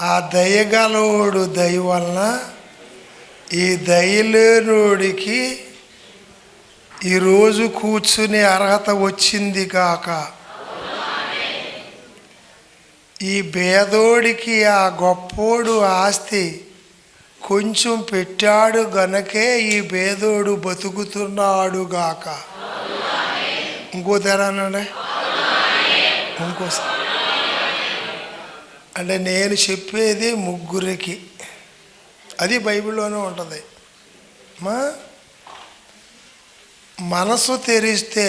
ఆ దయగలవాడు దయ వలన ఈ దయలేనోడికి ఈరోజు కూర్చునే అర్హత వచ్చింది కాక, ఈ పేదోడికి ఆ గొప్పోడు ఆస్తి కొంచెం పెట్టాడు గనకే ఈ పేదోడు బతుకుతున్నాడు గాక. ఇంకో తెరానండి, ఇంకోసారి అంటే నేను చెప్పేది ముగ్గురికి, అది బైబిల్లోనే ఉంటుంది. మనసు తెరిస్తే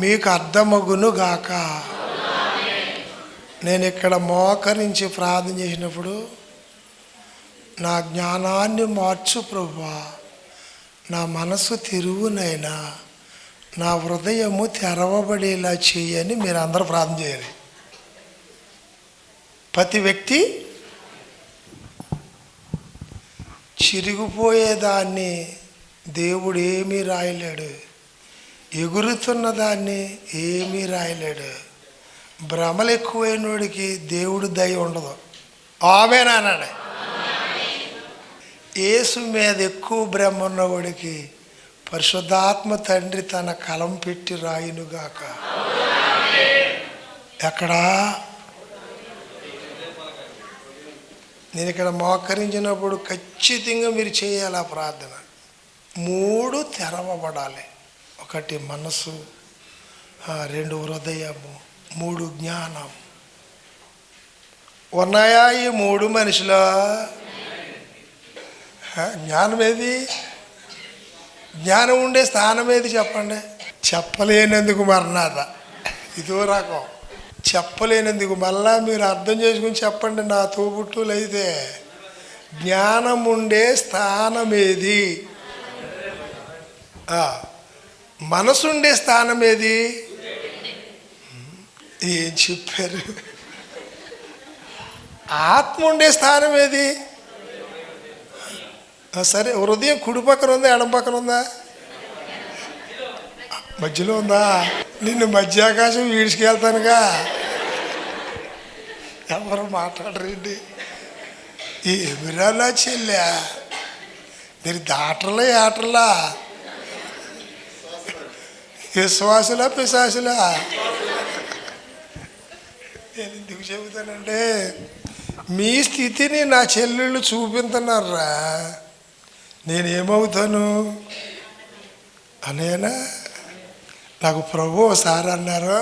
మీకు అర్థమగును గాక. నేను ఇక్కడ మోకరించి ప్రార్థన చేసినప్పుడు, నా జ్ఞానాన్ని మార్చు ప్రభువా, నా మనసు తిరుగునైనా, నా హృదయము తెరవబడేలా చేయని మీరు అందరూ ప్రార్థన చేయాలి. ప్రతి వ్యక్తి చిరిగిపోయేదాన్ని దేవుడు ఏమీ రాయలేడు, ఎగురుతున్న దాన్ని ఏమీ రాయలేడు. భ్రమలు ఎక్కువైనోడికి దేవుడు దయ ఉండదు. ఆమేనన్నాడు. యేసు మీద ఎక్కువ భ్రమ ఉన్నవాడికి పరిశుద్ధాత్మ తండ్రి తన కలం పెట్టి రాయునుగాక. ఎక్కడా నేను ఇక్కడ మోకరించినప్పుడు ఖచ్చితంగా మీరు చేయాలి ఆ ప్రార్థన. 3 తెరవబడాలి. 1 మనసు, 2 హృదయము, 3 జ్ఞానం. ఉన్నాయా ఈ 3 మనిషిలో? జ్ఞానం ఏది? జ్ఞానం ఉండే స్థానం ఏది చెప్పండి? చెప్పలేనందుకు మరణాత. ఇదో రకం చెప్పలేనందుకు. మళ్ళా మీరు అర్థం చేసుకుని చెప్పండి నా తోబుట్టులు అయితే. జ్ఞానం ఉండే స్థానం ఏది? మనసు ఉండే స్థానం ఏది? ఏం చెప్పారు? ఆత్మ ఉండే స్థానం ఏది? సరే, హృదయం కుడి పక్కన ఉందా ఎడం పక్కన ఉందా? మధ్యలో ఉందా? నిన్ను మధ్యాకాశం ఈడ్చుకెళ్తానుగా. ఎవరు మాట్లాడరండి. ఏమిరా నా చెల్లె, మీరు దాటర్లా ఏటర్లా, విశ్వాసులా పిశాసులా? నేను ఎందుకు చెబుతానంటే, మీ స్థితిని నా చెల్లెళ్ళు చూపించున్నారా. నేనేమవుతాను అనేనా? నాకు ప్రభు ఒకసారి అన్నారు,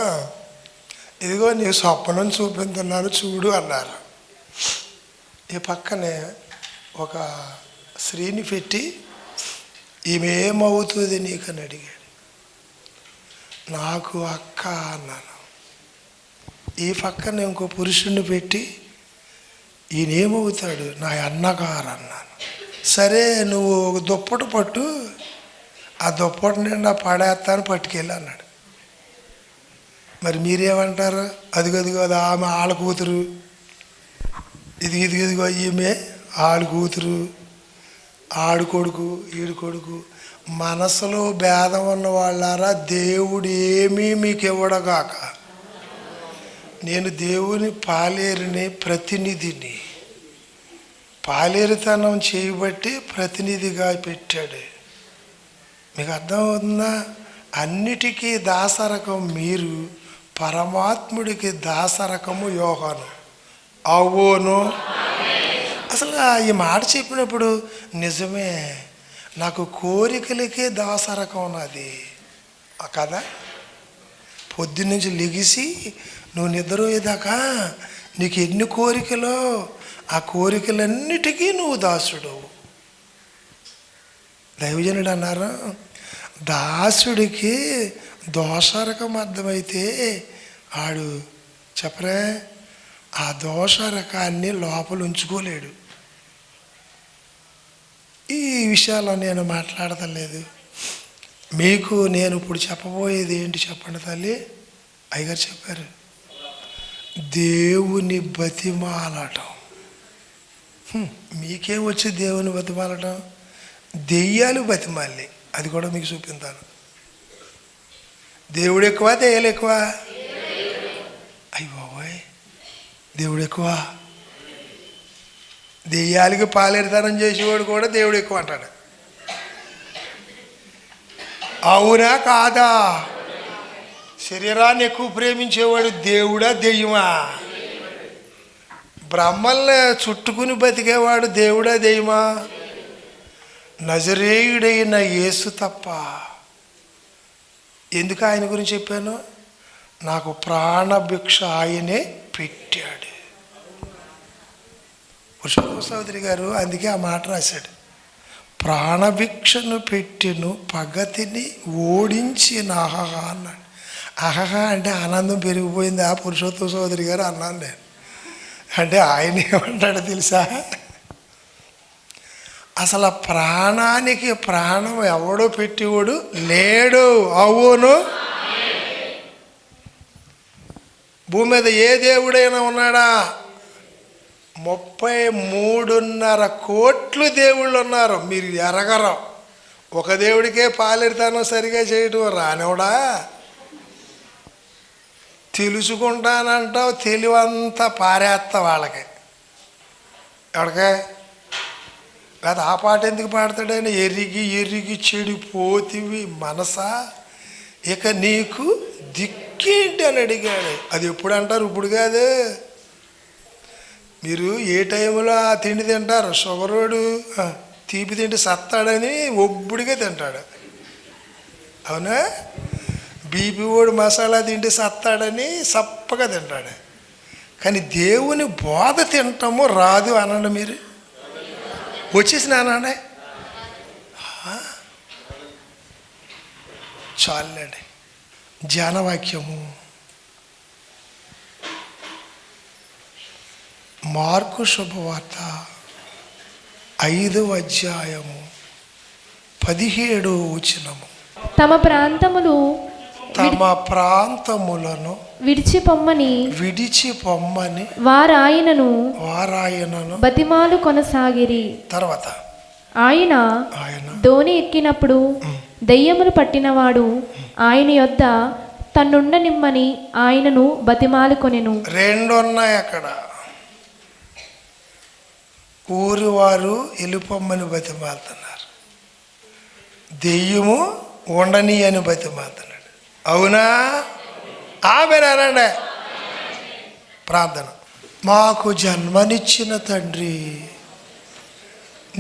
ఇదిగో నీ స్వప్నం చూపించున్నాను చూడు అన్నారు. ఈ పక్కనే ఒక స్త్రీని పెట్టి, ఈమె ఏమవుతుంది నీకని అడిగాడు. నాకు అక్క అన్నాను. ఈ పక్కన ఇంకో పురుషుడిని పెట్టి, ఈయన ఏమవుతాడు? నా అన్నగారు అన్నాను. సరే, నువ్వు ఒక దుప్పటి పట్టు, ఆ దుప్పటి నిండా పడేస్తాను, పట్టుకెళ్ళి అన్నాడు. మరి మీరేమంటారు? అదిగదిగో అది ఆమె ఆళ్ళ కూతురు, ఇదిగో ఈమె ఆడు కూతురు, ఆడు కొడుకు, ఈడు కొడుకు. మనసులో భేదం ఉన్న వాళ్ళారా, దేవుడు ఏమీ మీకు ఇవ్వడగాక. నేను దేవుని పాలేరుని ప్రతినిధిని. పాలేరుతనం చేయబట్టి ప్రతినిధిగా పెట్టాడు. మీకు అర్థమవుతుందా? అన్నిటికీ దాసరకం మీరు, పరమాత్ముడికి దాసరకము యోహాను. అవును. అసలు ఈ మాట చెప్పినప్పుడు నిజమే, నాకు కోరికలకే దాసరకం ఉన్నది కదా. పొద్దున్నుంచి లెగిసి నువ్వు నిద్రపోయేదాకా నీకు ఎన్ని కోరికలో, ఆ కోరికలన్నిటికీ నువ్వు దాసుడు. దైవజనుడు అన్నారు, దాసుడికి దోషరకం అర్థమైతే ఆడు చెప్పరే, ఆ దోషరకాన్ని లోపల ఉంచుకోలేడు. ఈ విషయాల్లో నేను మాట్లాడతలేదు. మీకు నేను ఇప్పుడు చెప్పబోయేది ఏంటి చెప్పండి తల్లి. అయ్యగారు చెప్పారు, దేవుని బతిమాలటం. మీకేం వచ్చి దేవుని బతిమాలటం? దెయ్యాలు బతిమాలి. అది కూడా మీకు చూపిస్తాను. దేవుడు ఎక్కువ, దెయ్యాలు ఎక్కువ? అయ్య బాబోయ్, దేవుడు ఎక్కువ. దెయ్యాలకి పాలేరుతనం చేసేవాడు కూడా దేవుడు ఎక్కువ అంటాడు. అవునా కాదా? శరీరాన్ని ఎక్కువ ప్రేమించేవాడు దేవుడా దెయ్యమా? బ్రహ్మల్ని చుట్టుకుని బతికేవాడు దేవుడా దెయ్యమా? నజరేయుడైన యేసు తప్ప. ఎందుకు ఆయన గురించి చెప్పాను? నాకు ప్రాణభిక్ష ఆయనే పెట్టాడు. పురుషోత్తమ సోదరి గారు అందుకే ఆ మాట రాశాడు. ప్రాణభిక్షను పెట్టెను పగతిని ఓడించిన అహహ అన్నాడు. అహహ అంటే ఆనందం పెరిగిపోయింది. ఆ పురుషోత్తమ సోదరి గారు అన్నాను నేను. అంటే ఆయన ఏమంటాడు తెలుసా? అసలు ప్రాణానికి ప్రాణం ఎవడో పెట్టేవాడు లేడు. అవును, భూమి మీద ఏ దేవుడైనా ఉన్నాడా? 33.5 కోట్లు దేవుళ్ళు ఉన్నారు. మీరు ఎరగరు. ఒక దేవుడికే పాలేరుతనం సరిగా చేయటం రానివడా? తెలుసుకుంటానంటావు, తెలివంతా పారేస్తా వాళ్ళకి. ఎవడికే కాదు. ఆ పాట ఎందుకు పాడతాడని? ఎరిగి ఎరిగి చెడిపోతివి మనసా, ఇక నీకు దిక్కేంటి అని అడిగాడు. అది ఎప్పుడు అంటారు? ఇప్పుడు కాదు. మీరు ఏ టైంలో ఆ తిండి తింటారు? షుగరోడు తీపి తిండి సత్తాడని ఒబ్బుడిగా తింటాడు, అవునా? బీపీ ఓడు మసాలా తిండి సత్తాడని సప్పగా తింటాడు. కానీ దేవుని బోధ తింటాము రాదు అనండి. మీరు వచ్చేసి నానండి చాలండి. జ్ఞానవాక్యము మార్కు శుభవార్త 5వ అధ్యాయము 17వ వచనము. తమ ప్రాంతములను విడిచి పొమ్మని వారాయనను బతిమాలు కొనసాగిరి. తర్వాత ఆయన దోణి ఎక్కినప్పుడు దెయ్యములు పట్టినవాడు ఆయన యొద్ద తన్నుండనిమ్మని ఆయనను బతిమాలు కొనెను. 2 ఉన్నాయి అక్కడ. ఊరి వారు వెళ్ళిపోమ్మని బతిమాలుతున్నారు, దెయ్యము ఉండని అని బతిమాలుతున్నాడు. అవునా? ఆమెనండి. ప్రార్థన. మాకు జన్మనిచ్చిన తండ్రి,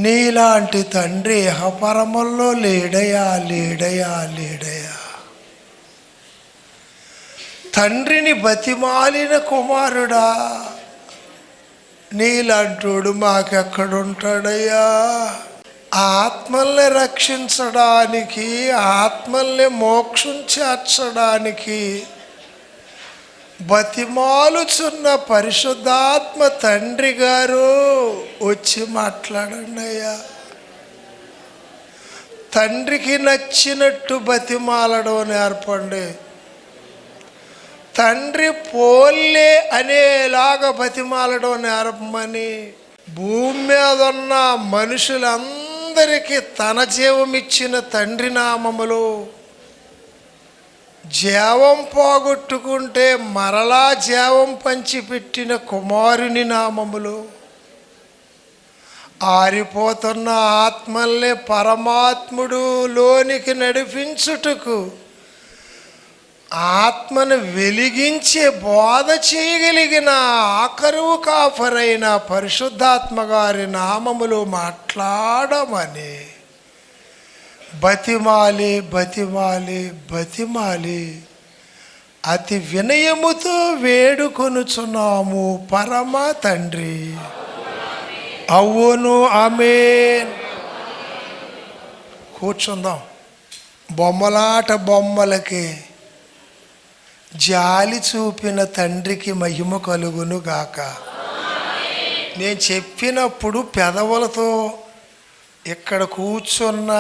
నీలాంటి తండ్రి ఇహపరముల్లో లేడయా, లేడయా, లేడయా. తండ్రిని బతిమాలిన కుమారుడా, నీలాంటోడు మాకెక్కడుంటాడయ్యా? ఆత్మల్ని రక్షించడానికి, ఆత్మల్ని మోక్షం చేర్చడానికి బతిమాలుచున్న పరిశుద్ధాత్మ తండ్రి గారు వచ్చి మాట్లాడండి అయ్యా. తండ్రికి నచ్చినట్టు బతిమాలడం నేర్పండి. తండ్రి పోల్లే అనేలాగా బతిమాలడం నేర్పమని భూమి మీద ఉన్న మనుషులందరికీ తన జీవం ఇచ్చిన తండ్రి నామములో జీవం పోగొట్టుకుంటే మరలా జీవం పంచిపెట్టిన కుమారుని నామములో ఆరిపోతున్న ఆత్మల్ని పరమాత్ముడు లోనికి నడిపించుటకు, ఆత్మను వెలిగించే బోధ చేయగలిగిన ఆఖరువు కాపరైన పరిశుద్ధాత్మ గారి నామములో మాట్లాడమని బతిమాలి బతిమాలి బతిమాలి అతి వినయముతో వేడుకొనుచున్నాము పరమ తండ్రి. అవును, ఆమేన్. కూర్చుందాం. బొమ్మలాట బొమ్మలకి జాలి చూపిన తండ్రికి మహిమ కలుగును గాక. నేను చెప్పినప్పుడు పెదవులతో ఇక్కడ కూర్చున్న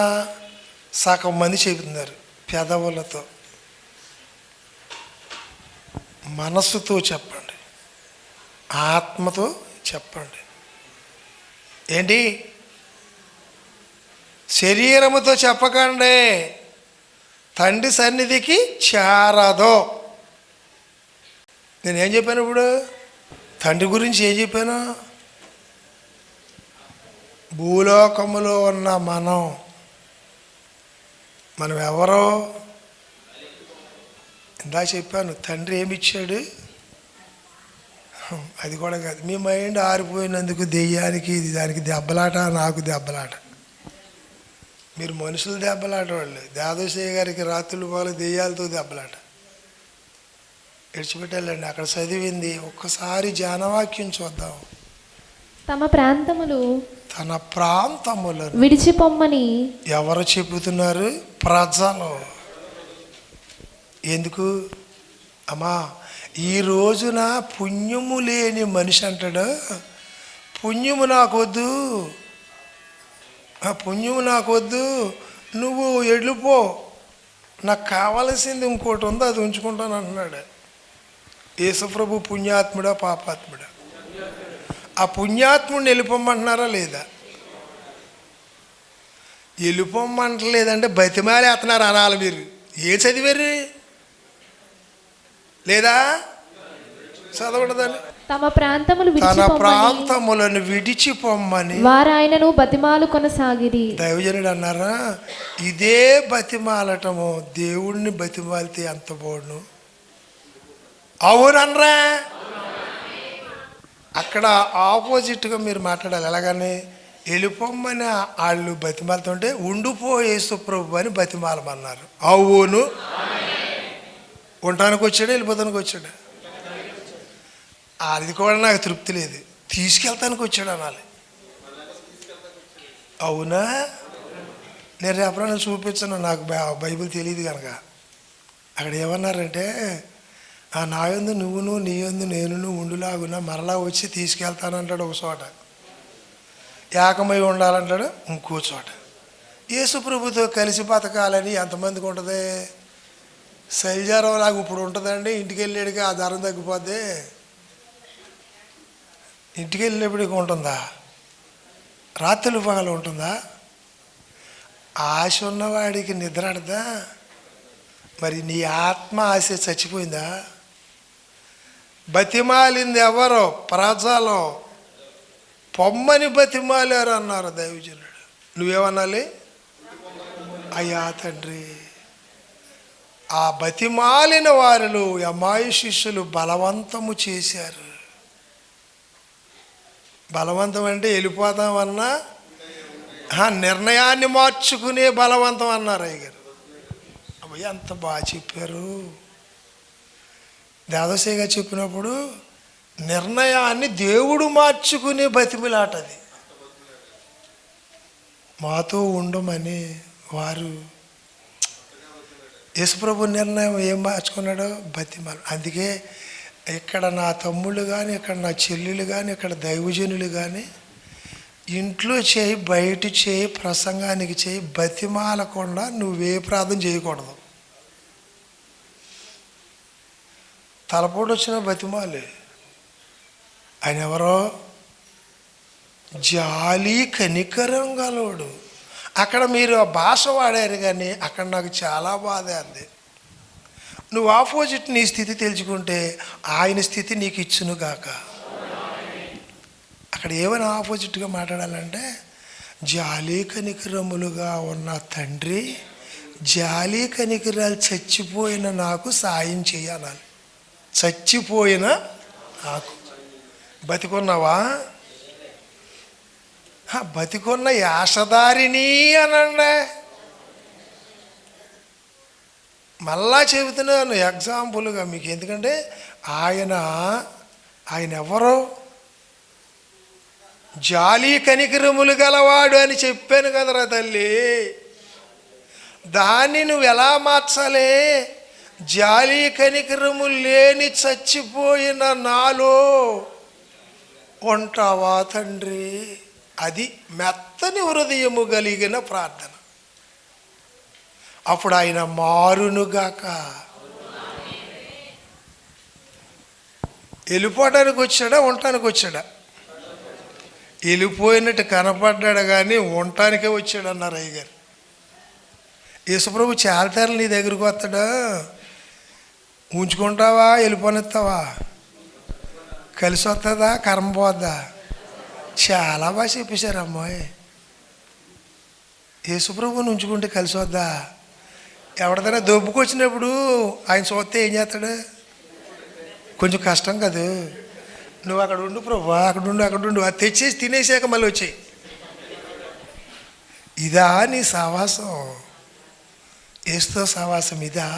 సగం మంది చెబుతున్నారు. పెదవులతో, మనసుతో చెప్పండి, ఆత్మతో చెప్పండి. ఏంటి? శరీరముతో చెప్పకండి, తండ్రి సన్నిధికి చేరదో. నేనేం చెప్పాను ఇప్పుడు? తండ్రి గురించి ఏం చెప్పాను? భూలోకములో ఉన్న మనం ఎవరో ఇందా చెప్పాను. తండ్రి ఏమిచ్చాడు? అది కూడా కాదు. మీ మైండ్ ఆరిపోయినందుకు దెయ్యానికి దానికి దెబ్బలాట, నాకు దెబ్బలాట. మీరు మనుషులు దెబ్బలాట వాళ్ళు. దాదోశయ్య గారికి రాత్రులు పోలు దెయ్యాలతో దెబ్బలాట. విడిచిపెట్టాలండి. అక్కడ చదివింది ఒక్కసారి జానవాక్యం చూద్దాం. తన ప్రాంతములను విడిచిపొమ్మని ఎవరు చెబుతున్నారు? ప్రజలు. ఎందుకు అమ్మా? ఈ రోజున పుణ్యము లేని మనిషి అంటాడు, పుణ్యము నాకొద్దు, పుణ్యము నాకొద్దు, నువ్వు వెళ్ళిపో, నాకు కావలసింది ఇంకోటి ఉంది, అది ఉంచుకుంటాను అంటున్నాడు. యేసుప్రభు పుణ్యాత్ముడా పాపాత్ముడా? ఆ పుణ్యాత్ముడిని వెళ్ళిపోమ్మంటున్నారా లేదా? వెళ్ళిపోమ్మంటలేదంటే బతిమాలేస్తున్నారు అనాలి. మీరు ఏ చదివారు? లేదా చదవడదని? తన ప్రాంతములను విడిచిపోమ్మని వారు ఆయనను బతిమాలు కొనసాగిరి. దైవజనుడు అన్నారా, ఇదే బతిమాలటము దేవుణ్ణి బతిమాలితే ఎంత బాగుండు. అవునరా? అక్కడ ఆపోజిట్గా మీరు మాట్లాడాలి. ఎలాగని? వెళ్ళిపోమ్మని వాళ్ళు బతిమాలుతుంటే ఉండిపో యేసుప్రభు అని బతిమాలమన్నారు. అవును. ఉండటానికి వచ్చాడా, వెళ్ళిపోతానికి వచ్చాడా? అది కూడా నాకు తృప్తి లేదు. తీసుకెళ్తానికి వచ్చాడు అనాలి. అవునా? నేను రేపటి చూపించాను, నాకు బైబిల్ తెలియదు కనుక. అక్కడ ఏమన్నారంటే, నా యందు నువ్వును నీ యందు నేనును ఉండులాగున్నా మరలా వచ్చి తీసుకెళ్తానంటాడు ఒక చోట. ఏకమై ఉండాలంటాడు ఇంకో చోట. యేసుప్రభుతో కలిసి బతకాలని ఎంతమందికి ఉంటుంది? శైలజారావు లాగా ఇప్పుడు ఉంటుందండి. ఇంటికి వెళ్ళాడుగా ఆ ధరం తగ్గిపోద్ది. ఇంటికి వెళ్ళేప్పటికి ఉంటుందా? రాత్రులు పగలు ఉంటుందా? ఆశ ఉన్నవాడికి నిద్ర అడదా? మరి నీ ఆత్మ ఆశ చచ్చిపోయిందా? బతిమాలింది ఎవరో? ప్రజలు. పొమ్మని బతిమాలారు అన్నారు దైవజనుడు. నువ్వేమనాలి? అయ్యా తండ్రి. ఆ బతిమాలిన వారిలో అమ్మాయి శిష్యులు బలవంతము చేశారు. బలవంతం అంటే వెళ్ళిపోతామన్నా నిర్ణయాన్ని మార్చుకునే బలవంతం అన్నారు అయ్యగారు. అవి ఎంత బాగా చెప్పారు. దాదోశయ్య గారు చెప్పినప్పుడు నిర్ణయాన్ని దేవుడు మార్చుకునే బతిమిలాటది. మాతో ఉండమని వారు యేసుప్రభు నిర్ణయం ఏం మార్చుకున్నాడో బతిమాలు. అందుకే ఇక్కడ నా తమ్ముళ్ళు కానీ, ఇక్కడ నా చెల్లెలు కానీ, ఇక్కడ దైవజనులు కానీ ఇంట్లో చేయి, బయట చేయి, ప్రసంగానికి చేయి, బతిమాలకుండా నువ్వే ప్రార్థన చేయకూడదు. తలపోటు వచ్చిన బతిమాలి. ఆయన ఎవరో? జాలి కనికరం గలవాడు. అక్కడ మీరు ఆ భాష వాడారు కానీ అక్కడ నాకు చాలా బాధ అంది. నువ్వు ఆపోజిట్ నీ స్థితి తెలుసుకుంటే ఆయన స్థితి నీకు ఇచ్చును గాక. అక్కడ ఏమైనా ఆపోజిట్గా మాట్లాడాలంటే, జాలి కనికరములుగా ఉన్న తండ్రి, జాలి కనికరాలు చచ్చిపోయిన నాకు సాయం చేయాలి. చచ్చిపోయిన నాకు. బతికున్నావా? బతికున్న యాషదారిని అనండి. మళ్ళా చెబుతున్నాను ఎగ్జాంపుల్గా మీకు. ఎందుకంటే ఆయన ఎవరో? జాలి కనికరములు గలవాడు అని చెప్పాను కదరా తల్లి. దాన్ని నువ్వు ఎలా మార్చాలి? జాలి కనికరములు లేని చచ్చిపోయిన నాలో ఉంటావా తండ్రి? అది మెత్తని హృదయము కలిగిన ప్రార్థన. అప్పుడు ఆయన మారునుగాక. వెళ్ళిపోవడానికి వచ్చాడా, ఉండటానికి వచ్చాడా? వెళ్ళిపోయినట్టు కనపడ్డాడు కానీ ఉండటానికే వచ్చాడు అన్నారు అయ్యగారు. యేసుప్రభు చాలతారు నీ దగ్గరకు వస్తాడా? ఉంచుకుంటావా, వెళ్ళిపోనిస్తావా? కలిసి వస్తుందా కర్మ పోద్దా? చాలా బాగా చెప్పేశారు అమ్మాయి. యేసుప్రభుని ఉంచుకుంటే కలిసి వద్దా? ఎవరిదైనా దొబ్బుకొచ్చినప్పుడు ఆయన చూస్తే ఏం చేస్తాడు? కొంచెం కష్టం కదా. నువ్వు అక్కడ ఉండు ప్రభు, అక్కడ ఉండు అది తెచ్చేసి తినేసాక మళ్ళీ వచ్చాయి. ఇదా నీ సావాసం? ఏసుతో సావాసం ఇదా?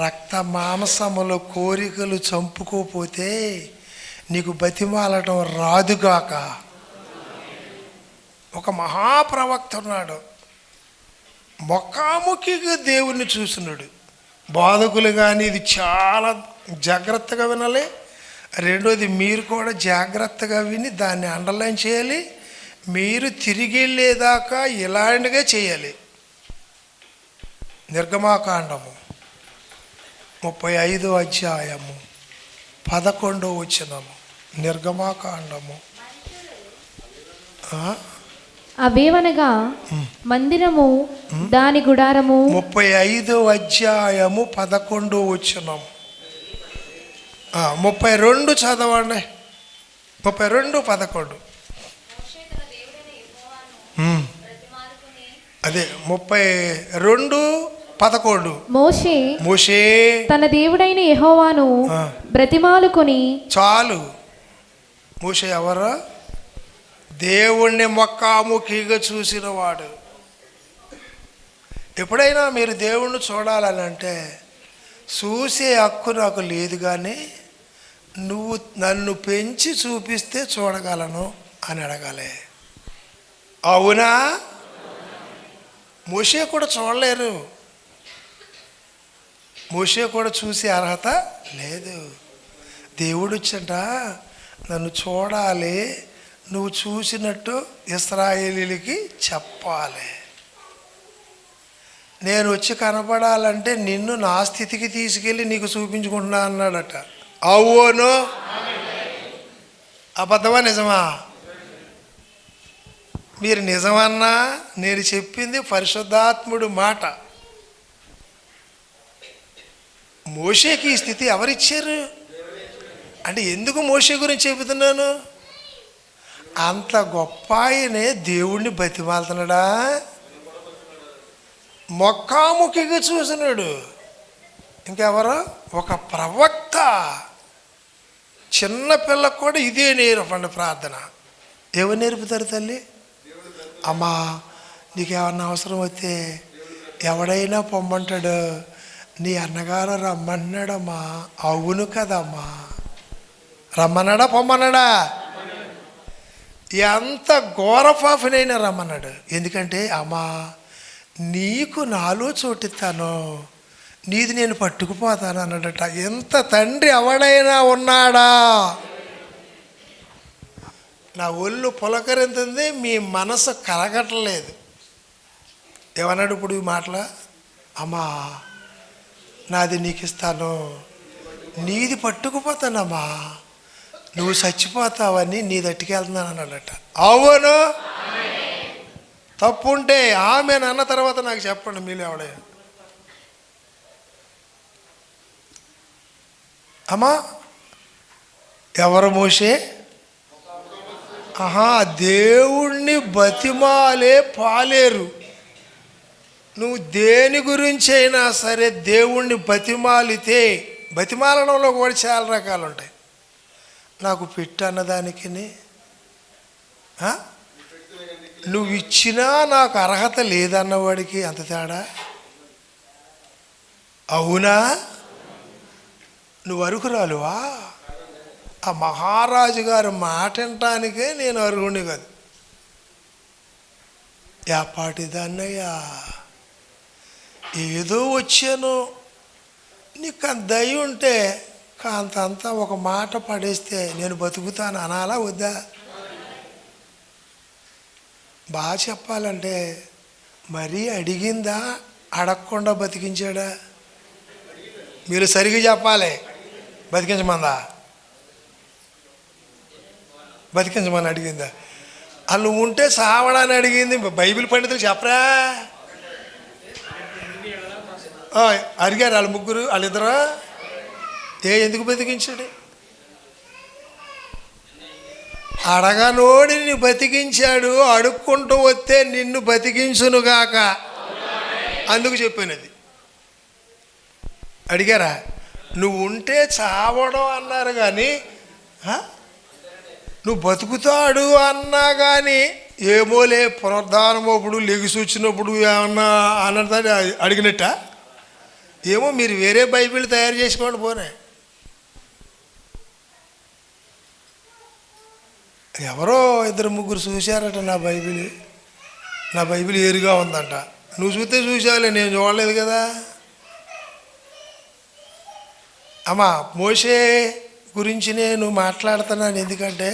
రక్త మాంసముల కోరికలు చంపుకోపోతే నీకు బతిమాలటం రాదుగాక. ఒక మహాప్రవక్త ఉన్నాడు, ముఖాముఖిగా దేవుణ్ణి చూస్తున్నాడు. బోధకులు కానీ ఇది చాలా జాగ్రత్తగా వినాలి. రెండోది మీరు కూడా జాగ్రత్తగా విని దాన్ని అండర్లైన్ చేయాలి. మీరు తిరిగి వెళ్ళేదాకా ఇలాంటిగా చేయాలి. నిర్గమాకాండము 35వ అధ్యాయము 11వ వచనము. నిర్గమాకాండము అవేవనగా మందిరము దాని గుడారము. 35వ అధ్యాయము 11వ వచనం. 32 చదవండి. 32:11. అదే 32:11. మోషే తన దేవుడైన యెహోవాను బ్రతిమాలుకొని. చాలు. మోషే ఎవరు? దేవుణ్ణి ముఖాముఖిగా చూసినవాడు. ఎప్పుడైనా మీరు దేవుణ్ణి చూడాలని అంటే చూసే హక్కు నాకు లేదు, కానీ నువ్వు నన్ను పెంచి చూపిస్తే చూడగలను అని అడగాలి. అవునా? మోషే కూడా చూడలేరు. మోషే కూడా చూసే అర్హత లేదు. దేవుడు వచ్చంట నన్ను చూడాలి, నువ్వు చూసినట్టు ఇశ్రాయేలీలకి చెప్పాలి. నేను వచ్చి కనపడాలంటే నిన్ను నా స్థితికి తీసుకెళ్ళి నీకు చూపించుకుంటున్నా అన్నాడట. అవును అబద్ధమా నిజమా? మీరు నిజమన్నా నేను చెప్పింది పరిశుద్ధాత్ముడు మాట. మోషేకి ఈ స్థితి ఎవరిచ్చారు అంటే ఎందుకు మోషే గురించి చెబుతున్నాను? అంత గొప్ప ఆయనే దేవుణ్ణి బతిమాలుతున్నాడా? ముఖాముఖిగా చూసినాడు. ఇంకెవరు? ఒక ప్రవక్త. చిన్న పిల్లకు కూడా ఇదే నేర్పండి ప్రార్థన. ఎవరు నేర్పుతారు తల్లి? అమ్మా నీకేమన్నా అవసరం వస్తే ఎవడైనా పొమ్మంటాడు, నీ అన్నగారు రమ్మన్నాడమ్మా. అవును కదమ్మా, రమ్మన్నాడా పొమ్మన్నాడా? ఎంత ఘోరపాపినైనా రమ్మన్నాడు. ఎందుకంటే అమ్మా నీకు నాలో చోటిస్తాను, నీది నేను పట్టుకుపోతాను అన్నాడట. ఎంత తండ్రి ఎవడైనా ఉన్నాడా? నా ఒళ్ళు పులకరింతుంది, మీ మనసు కలగట్లేదు. ఏమన్నాడు ఇప్పుడు ఈ మాటల? అమ్మా నాది నీకు ఇస్తాను, నీది పట్టుకుపోతానమ్మా, నువ్వు చచ్చిపోతావని నీ దట్టుకెళ్తున్నాను అన్నాడట. అవును తప్పు ఉంటే ఆమె అన్న తర్వాత నాకు చెప్పండి మీరు ఎవడే. అమ్మా ఎవరు మోషే? దేవుణ్ణి బతిమాలే పాలేరు. నువ్వు దేని గురించి అయినా సరే దేవుణ్ణి బతిమాలితే, బతిమాలడంలో కూడా చాలా రకాలు ఉంటాయి. నాకు పెట్టు అన్నదానికి నువ్వు ఇచ్చినా నాకు అర్హత లేదన్నవాడికి అంత తేడా. అవునా? నువ్వు అర్హురాలువా? ఆ మహారాజు గారు మాట వినటానికే నేను అర్హుని కాదు. యాపాటిదన్నయ్యా ఏదో వచ్చాను, నీకు అంత దయ ఉంటే కాంతంతా ఒక మాట పడేస్తే నేను బతుకుతాను అనాలా వద్దా? బాగా చెప్పాలంటే మరీ అడిగిందా అడగకుండా బతికించాడా? మీరు సరిగ్గా చెప్పాలి. బతికించమందా? బతికించమని అడిగిందా? వాళ్ళు ఉంటే సావడాన్ని అడిగింది. బైబిల్ పండితులు చెప్పరా? అడిగారు వాళ్ళు ముగ్గురు, వాళ్ళిద్దరు ఎందుకు బతికించాడు? అడగనోడిని బతికించాడు, అడుక్కుంటూ వస్తే నిన్ను బతికించునుగాక. అందుకు చెప్పినది. అడిగారా? నువ్వు ఉంటే చావడం అన్నారు కానీ నువ్వు బతుకుతాడు అన్నా కానీ ఏమోలే పునరుద్ధానమప్పుడు లెగిసి వచ్చినప్పుడు ఏమన్నా అన్నదాన్ని అడిగినట్ట. ఏమో మీరు వేరే బైబిల్ తయారు చేసుకోండి పోనే. ఎవరో 2-3 చూశారట నా బైబిల్ ఏరుగా ఉందంట. నువ్వు చూస్తే చూసావులే, నేను చూడలేదు కదా. అమ్మా మోషే గురించి నేను మాట్లాడుతున్నాను ఎందుకంటే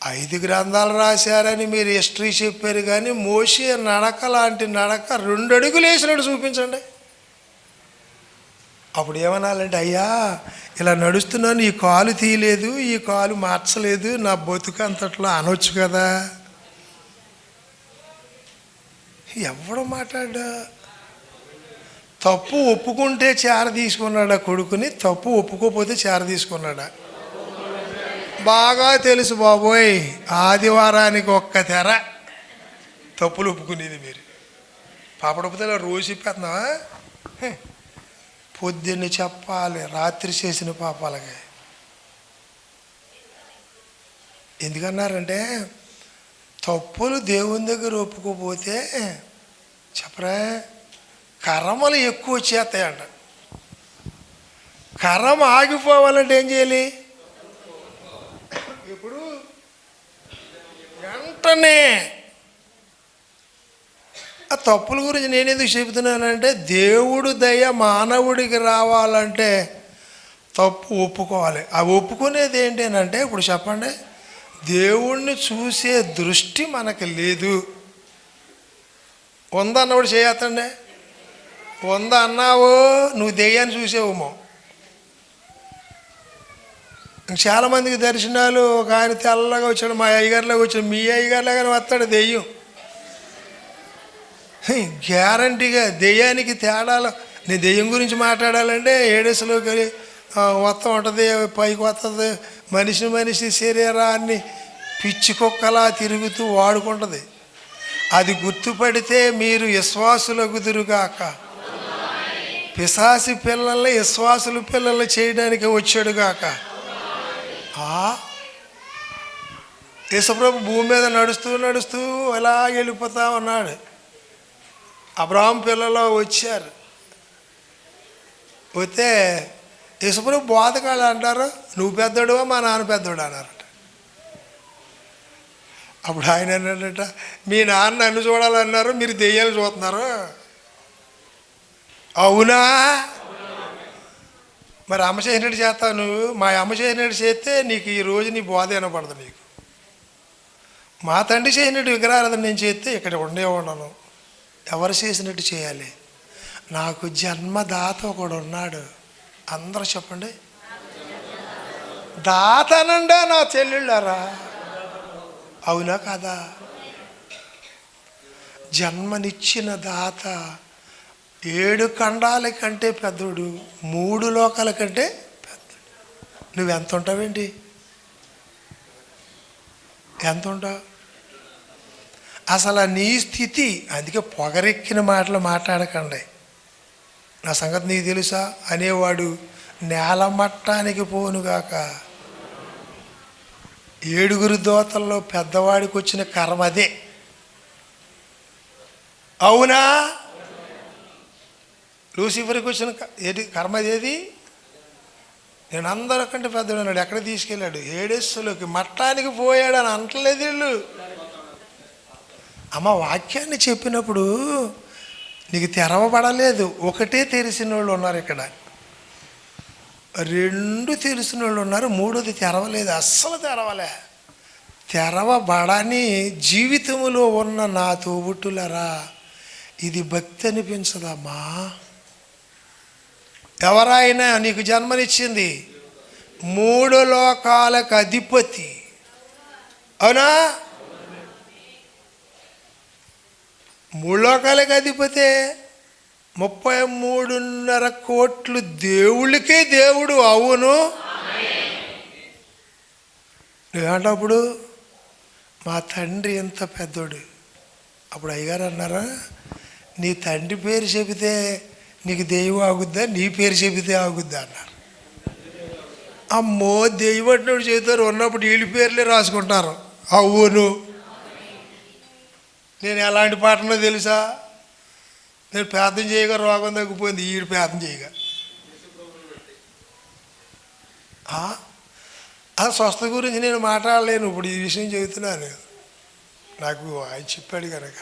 5 గ్రంథాలు రాశారని మీరు హిస్టరీ చెప్పారు కానీ మోషే నడక లాంటి నడక 2 అడుగులు వేసినట్టు చూపించండి. అప్పుడు ఏమనాలంటే, అయ్యా ఇలా నడుస్తున్నాను, ఈ కాలు తీయలేదు, ఈ కాలు మార్చలేదు, నా బతుకు అంతట్లో అనొచ్చు కదా. ఎవడు మాట్లాడా? తప్పు ఒప్పుకుంటే చేర తీసుకున్నాడా కొడుకుని, తప్పు ఒప్పుకోకపోతే చేర తీసుకున్నాడా? బాగా తెలుసు బాబోయ్. ఆదివారానికి ఒక్క తెర తప్పులు ఒప్పుకునేది మీరు. పాపడొప్పుతే రోజు చెప్పేస్తున్నావా? పొద్దున్న చెప్పాలి, రాత్రి చేసిన పాపాలకి. ఎందుకన్నారంటే తప్పులు దేవుని దగ్గర ఒప్పుకోపోతే చెప్పరా కర్మలు ఎక్కువ వచ్చేస్తాయంట. కర్మ ఆగిపోవాలంటే ఏం చేయాలి? ఇప్పుడు వెంటనే ఆ తప్పుల గురించి నేను ఎందుకు చెబుతున్నానంటే దేవుడు దయ మానవుడికి రావాలంటే తప్పు ఒప్పుకోవాలి. ఆ ఒప్పుకునేది ఏంటంటే ఇప్పుడు చెప్పండి, దేవుణ్ణి చూసే దృష్టి మనకు లేదు. ఉందన్నప్పుడు చేయొద్దండి. అన్నావు నువ్వు దెయ్యాన్ని చూసేవేమో. చాలామందికి దర్శనాలు, ఒక ఆయన తెల్లగా వచ్చాడు, మా అయ్యగారిలాగా వచ్చాడు, మీ అయ్యగారిలాగానే వస్తాడు దెయ్యం. గ్యారంటీగా దెయ్యానికి తేడాలు. నేను దెయ్యం గురించి మాట్లాడాలంటే ఏడేసులోకి వస్తూ ఉంటుంది, పైకి వస్తుంది, మనిషి శరీరాన్ని పిచ్చి కుక్కలా తిరుగుతూ వాడుకుంటుంది. అది గుర్తుపడితే మీరు విశ్వాసులగుదురుగాక. పిశాసి పిల్లల్ని విశ్వాసుల పిల్లల్ని చేయడానికి వచ్చాడుగాక. యేసుప్రభు భూమి మీద నడుస్తూ ఎలా వెళ్ళిపోతా ఉన్నాడు. అబ్రహాం పిల్లలు వచ్చారు. పోతే యేసుప్రభు బోధకాళ్ళు అంటారు, నువ్వు పెద్దోడువా మా నాన్న పెద్దోడు అన్నారట. అప్పుడు ఆయన అన్నాడట, మీ నాన్న నన్ను చూడాలన్నారు, మీరు దెయ్యాలు చూస్తున్నారు. అవునా? మరి అమ్మ చేసినట్టు చేస్తావు నువ్వు. మా అమ్మ చేసినట్టు చేస్తే నీకు ఈరోజు నీ బోధ వినపడదు. నీకు మా తండ్రి చేసినట్టు విగ్రహారాధన నేను చేస్తే ఇక్కడ ఉండను. ఎవరు చేసినట్టు చేయాలి? నాకు జన్మదాత ఒకడు ఉన్నాడు. అందరూ చెప్పండి, దాతనండా నా చెల్లెళ్ళారా? అవునా కాదా? జన్మనిచ్చిన దాత 7 ఖండాల కంటే పెద్దోడు, 3 లోకాల కంటే పెద్దోడు. నువ్వెంత ఉంటావేంటి? ఎంత ఉంటావు? అసలు నీ స్థితి. అందుకే పొగరెక్కిన మాటలు మాట్లాడకండి. నా సంగతి నీకు తెలుసా అనేవాడు నేల మట్టానికి పోనుగాక. 7 దోతల్లో పెద్దవాడికి వచ్చిన కర్మ అదే. అవునా? లూసిఫర్కి వచ్చిన కర్మ ఏది? నేను అందరికంటే పెద్దవాడు అన్నాడు. ఎక్కడ తీసుకెళ్ళాడు? ఏడేస్సులోకి, మట్టానికి పోయాడు అని అంటలేదు వీళ్ళు. అమ్మ వాక్యాన్ని చెప్పినప్పుడు నీకు తెరవబడలేదు. ఒకటే తెలిసిన వాళ్ళు ఉన్నారు ఇక్కడ, 2 తెలిసిన వాళ్ళు ఉన్నారు, 3వది తెరవలేదు. అస్సలు తెరవలే. తెరవబడని జీవితంలో ఉన్న నా తోబుట్టులరా, ఇది భక్తి అనిపించదమ్మా. ఎవరైనా నీకు జన్మనిచ్చింది 3 లోకాలకు అధిపతి. అవునా? 3 లోకాలకు అధిపతే. 33.5 కోట్లు దేవుళ్ళకే దేవుడు. అవును. నువ్వేంటో అప్పుడు మా తండ్రి ఎంత పెద్దోడు. అప్పుడు అయ్యగారు అన్నారా, నీ తండ్రి పేరు చెబితే నీకు దెయ్యం ఆగుద్దా, నీ పేరు చెబితే ఆగుద్దా అన్నారు. అమ్మో, దెయ్యం అంటున్నాడు చెబుతారు, ఉన్నప్పుడు వీళ్ళ పేర్లే రాసుకుంటారు. అవును, నేను ఎలాంటి పాటనో తెలుసా, నేను ప్రార్థన చేయగా రోగం తగ్గిపోయింది, ఈడు ప్రార్థన చేయగా. ఆ స్వస్థ గురించి నేను మాట్లాడలేను, ఇప్పుడు ఈ విషయం చెబుతున్నాను. నాకు ఆయన చెప్పాడు కనుక.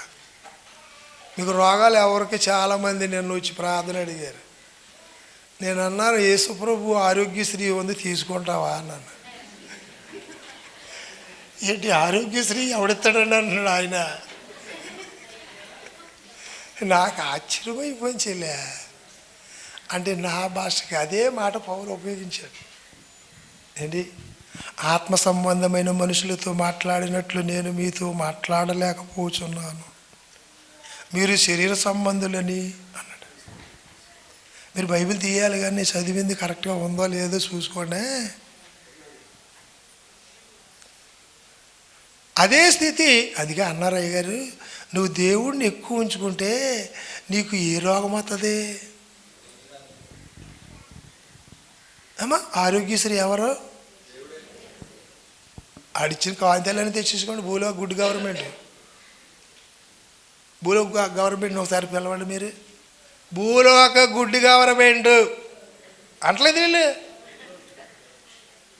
మీకు రోగాలు ఎవరికి చాలామంది నిన్ను వచ్చి ప్రార్థన అడిగారు. నేను అన్నాను, యేసుప్రభు ఆరోగ్యశ్రీ ఉంది, తీసుకుంటావా అన్నాను. ఏంటి ఆరోగ్యశ్రీ ఎవడెత్తాడండి అన్నాడు ఆయన. నాకు ఆశ్చర్యమైపోయింది చెల్లె. అంటే నా భాషకి అదే మాట పౌలు ఉపయోగించాడు. ఏంటి, ఆత్మ సంబంధమైన మనుషులతో మాట్లాడినట్లు నేను మీతో మాట్లాడలేకపోతున్నాను, మీరు శరీర సంబంధులని అన్నాడు. మీరు బైబిల్ తీయాలి కానీ చదివింది కరెక్ట్గా ఉందో లేదో చూసుకోండి. అదే స్థితి. అందుకే అన్నారు అయ్యగారు, నువ్వు దేవుడిని ఎక్కువ ఉంచుకుంటే నీకు ఏ రోగం వస్తుంది అమ్మా. ఆరోగ్యశ్రీ ఎవరు అడిచిన కాంతాలని తెచ్చేసుకోండి. భూలోక గుడ్ గవర్నమెంట్, భూలోక గవర్నమెంట్ని ఒకసారి పిలవండి మీరు. భూలోక గుడ్ గవర్నమెంట్ అంటలేదు వీళ్ళు.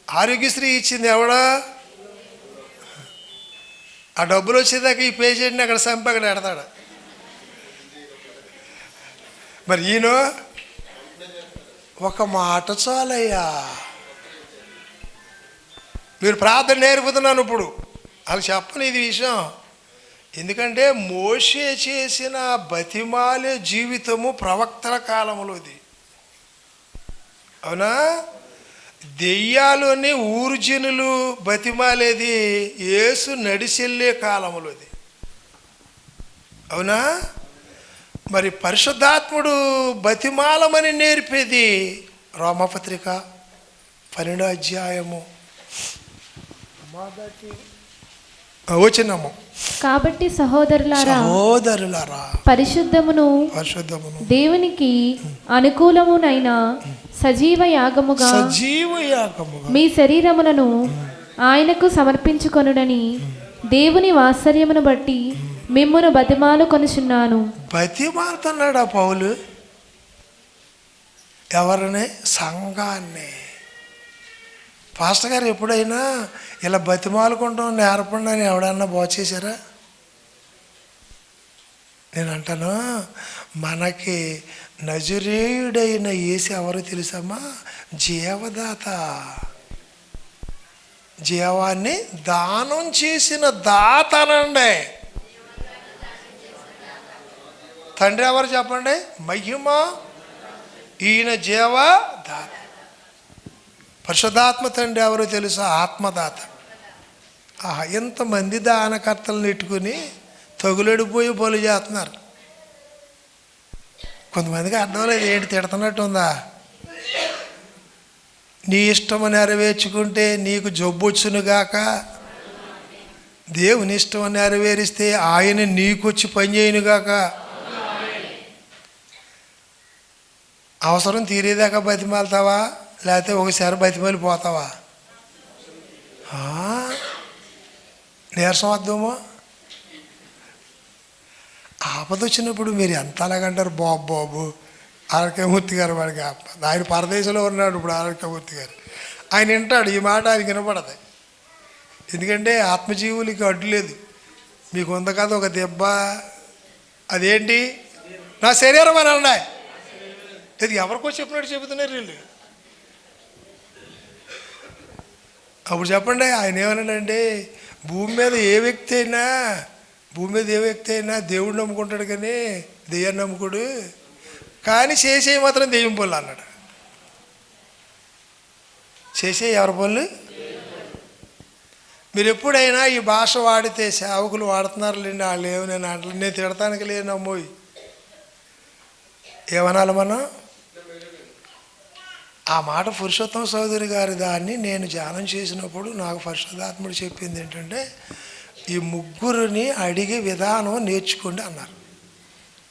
ఆరోగ్యశ్రీ ఇచ్చింది ఎవడో, ఆ డబ్బులు వచ్చేదాకా ఈ పేషెంట్ని అక్కడ చంపి అక్కడ పెడతాడు. మరి ఈయన ఒక మాట చాలయ్యా. మీరు ప్రార్థన నేర్పుతున్నాను ఇప్పుడు, వాళ్ళు చెప్పను ఇది విషయం. ఎందుకంటే మోషే చేసిన బతిమాలే జీవితము ప్రవక్తల కాలంలోది, అవునా. దెయ్యాలోని ఊరు జనులు బతిమాలేది యేసు నడిచెళ్ళే కాలంలోది, అవునా. మరి పరిశుద్ధాత్ముడు బతిమాలమని నేర్పేది రోమపత్రిక 12వ అధ్యాయము వచనము. కాబట్టి సహోదరులారా పరిశుద్ధమును దేవునికి అనుకూలమునైన సజీవ యాగముగా మీ శరీరములను ఆయనకు సమర్పించుకొనుడని దేవుని వాత్సల్యమును బట్టి మిమ్మును బతిమాలు కొనుచున్నాను. బతిమాలుతున్నాడా పౌలు? ఎవరిని? సంఘాన్ని. పాస్టర్ గారు ఎప్పుడైనా ఇలా బతిమాలుకుంటాం నేర్పండి అని ఎవడన్నా చేశారా? నేను అంటాను, మనకి నజరేయుడైన యేసు ఎవరో తెలుసమ్మా? జీవదాత. జీవాన్ని దానం చేసిన దాతనండి. తండ్రి ఎవరు చెప్పండి? మహిమ. ఈయన జీవదాత. పరిశుద్ధాత్మ తండ్రి ఎవరో తెలుసా? ఆత్మదాత. ఎంతమంది దానకర్తలను నెట్టుకుని తగులడిపోయి బలు చేస్తున్నారు. కొంతమందికి అర్థం లేదు, ఏంటి తిడుతున్నట్టు ఉందా? నీ ఇష్టము నెరవేర్చుకుంటే నీకు జబ్బొచ్చునుగాక, దేవుని ఇష్టం నెరవేరిస్తే ఆయన నీకొచ్చి పని చేయనుగాక. అవసరం తీరేదాకా బతిమాలుతావా, లేకపోతే ఒకసారి బతిమాలి పోతావా? నీరసం వద్దామో. ఆపద వచ్చినప్పుడు మీరు ఎంత అలాగంటారు? బాబు ఆరోగ్యమూర్తి గారు, వాడికి ఆయన పరదేశంలో ఉన్నాడు ఇప్పుడు ఆరోగ్యమూర్తి గారు. ఆయన వింటాడు ఈ మాట, ఆయన వినపడదు. ఎందుకంటే ఆత్మజీవులకి అడ్డు లేదు. మీకు ఉంది కదా ఒక దెబ్బ, అదేంటి? నా శరీరం అని అన్నాయి. ఇది ఎవరికో చెప్పినట్టు చెబుతున్నారు వీళ్ళు. అప్పుడు చెప్పండి, ఆయన ఏమన్నాడంటే, భూమి మీద ఏ వ్యక్తి అయినా దేవుడు నమ్ముకుంటాడు కానీ దెయ్యాన్ని నమ్ముకోడు, కానీ చేసే మాత్రం దెయ్యం పనులు అన్నాడు. చేసే ఎవరి పనులు? మీరు ఎప్పుడైనా ఈ భాష వాడితే సేవకులు వాడుతున్నారు లేండి, వాళ్ళు ఏమో నేను తిడతానికి లేని అమ్మోయి ఏమనాలి మనం? ఆ మాట పురుషోత్తమ చౌదరి గారి దాన్ని నేను ధ్యానం చేసినప్పుడు నాకు పరిశుద్ధాత్ముడు చెప్పింది ఏంటంటే, ఈ ముగ్గురిని అడిగే విధానం నేర్చుకోండి అన్నారు.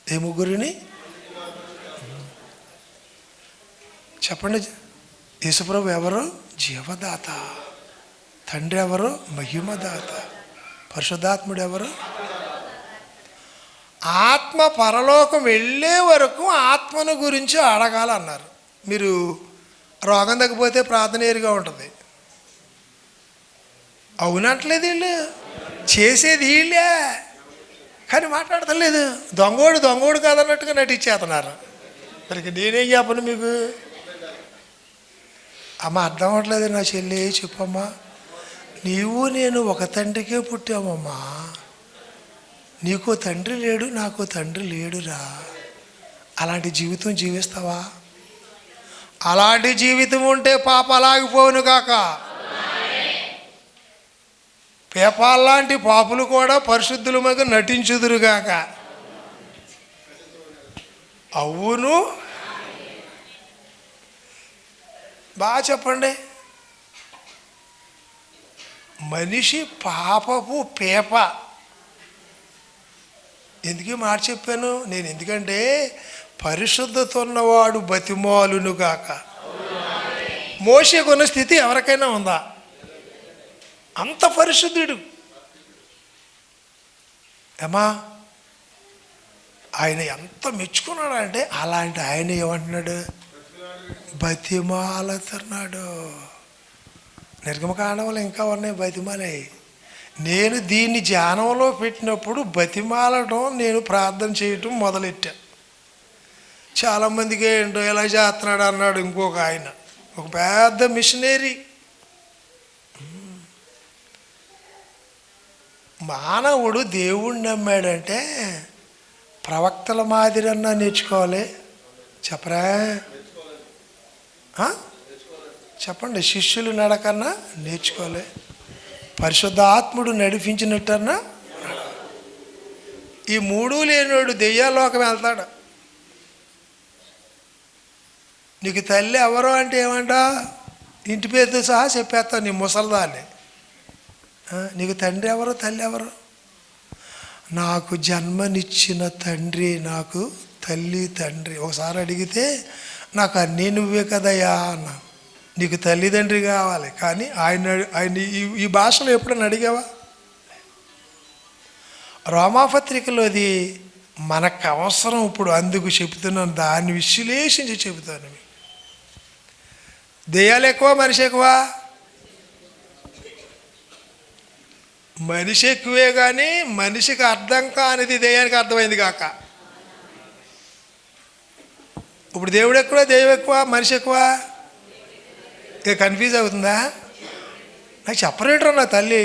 ఏ ముగ్గురిని చెప్పండి. యేసుప్రభు ఎవరు? జీవదాత. తండ్రి ఎవరు? మహిమదాత. పరిశుద్ధాత్ముడు ఎవరు? ఆత్మ పరలోకం వెళ్ళే వరకు ఆత్మను గురించి అడగాలన్నారు. మీరు రోగం తగ్గిపోతే ప్రార్థన ఏరుగా ఉంటుంది. అవునట్లేదు, వీళ్ళు చేసేది వీళ్ళే, కానీ మాట్లాడతలేదు. దొంగోడు కాదన్నట్టుగా నటించేస్తున్నారు. మరి నేనేం చెప్పను మీకు? అమ్మ అర్థం అవ్వట్లేదు నా చెల్లి, చెప్పమ్మా. నీవు నేను ఒక తండ్రికే పుట్టామమ్మా. నీకో తండ్రి లేడు, నాకో తండ్రి లేడురా. అలాంటి జీవితం జీవిస్తావా? అలాంటి జీవితం ఉంటే పాప అలాగిపోవును కాక. పేపాల్లాంటి పాపులు కూడా పరిశుద్ధులమగా నటించుదురుగాక. అవును, బాగా చెప్పండి. మనిషి పాపపు పేప. ఎందుకు మాట చెప్పాను నేను? ఎందుకంటే పరిశుద్ధత ఉన్నవాడు బతిమాలును గాక. మోషేకున్న స్థితి ఎవరికైనా ఉందా? అంత పరిశుద్ధుడు. ఏమా ఆయన ఎంత మెచ్చుకున్నాడు అంటే, అలాంటి ఆయన ఏమంటున్నాడు? బతిమాలతున్నాడు. నిర్గమకాండంలో ఇంకా ఉన్నాయి బతిమాలే. నేను దీన్ని ధ్యానంలో పెట్టినప్పుడు బతిమాలడం, నేను ప్రార్థన చేయటం మొదలెట్టా. చాలామందికి ఏంటో ఎలా చేస్తున్నాడు అన్నాడు ఇంకొక ఆయన, ఒక పెద్ద మిషనరీ. మానవుడు దేవుణ్ణి నమ్మాడంటే ప్రవక్తల మాదిరన్నా నేర్చుకోవాలి. చెప్పరా? చెప్పండి. శిష్యులు నడకన్నా నేర్చుకోవాలి. పరిశుద్ధాత్ముడు నడిపించినట్టన్నా. ఈ మూడు లేనివాడు దెయ్యాల్లోకి వెళ్తాడు. నీకు తల్లి ఎవరో అంటే ఏమంట? ఇంటి పేరుతో సహా చెప్పేస్తావు నీ ముసలిదాన్ని. నీకు తండ్రి ఎవరు, తల్లి ఎవరు? నాకు జన్మనిచ్చిన తండ్రి నాకు తల్లి తండ్రి. ఒకసారి అడిగితే నాకు అన్నీ నువ్వే కదయ్యా అన్నా. నీకు తల్లిదండ్రి కావాలి, కానీ ఆయన ఈ భాషలో ఎప్పుడైనా అడిగావా? రోమాపత్రికలోది మనకు అవసరం ఇప్పుడు, అందుకు చెబుతున్నాను. దాన్ని విశ్లేషించి చెబుతాను. దెయ్యాలు ఎక్కువ, మనిషి ఎక్కువ? మనిషి ఎక్కువే, కానీ మనిషికి అర్థం కానిది దెయ్యానికి అర్థమైంది కాక. ఇప్పుడు దేవుడు ఎక్కువ, దెయ్యం ఎక్కువ, మనిషి ఎక్కువ? ఇక కన్ఫ్యూజ్ అవుతుందా? నాకు చెప్పరేట్రా నా తల్లి.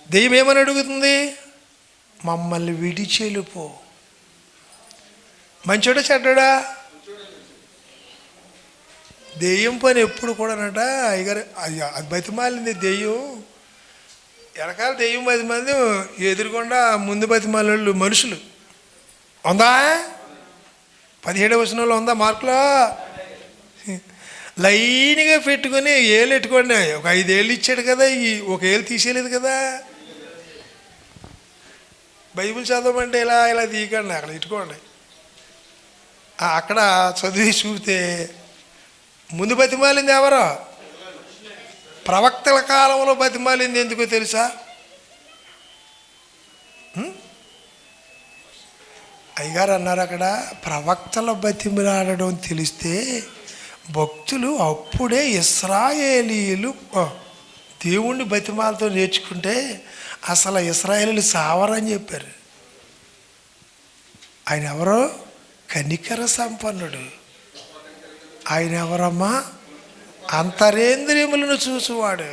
దెయ్యం ఏమని అడుగుతుంది? మమ్మల్ని విడిచి వెళ్ళిపో. మంచోడా చెడ్డా? దెయ్యం పని ఎప్పుడు కూడానట అయ్యగారు అది బతిమాలింది దెయ్యం. వెనకాల దెయ్యం 10 మంది, ఎదురుకుండా ముందు బతిమాలు మనుషులు. ఉందా? 17వ వచనంలో ఉందా మార్కులో? లైన్గా పెట్టుకొని ఏళ్ళు ఎట్టుకోండి. ఒక 5 ఏళ్ళు ఇచ్చాడు కదా, ఒక ఏళ్ళు తీసేయలేదు కదా. బైబిల్ చదవమంటే ఇలా తీయకండి, అక్కడ ఇట్టుకోండి. అక్కడ చదివి చూస్తే ముందు బతిమాలింది ఎవరో? ప్రవక్తల కాలంలో బతిమాలింది. ఎందుకో తెలుసా? అయ్యగారు అన్నారు అక్కడ, ప్రవక్తల బతిమలాడడం తెలిస్తే భక్తులు అప్పుడే ఇశ్రాయేలీయులు దేవుణ్ణి బతిమాలతో నేర్చుకుంటే అసలు ఇశ్రాయేలీలు సావరని చెప్పారు. ఆయన ఎవరో? కనికర సంపన్నుడు. ఆయన ఎవరమ్మా? అంతరేంద్రియములను చూసువాడు.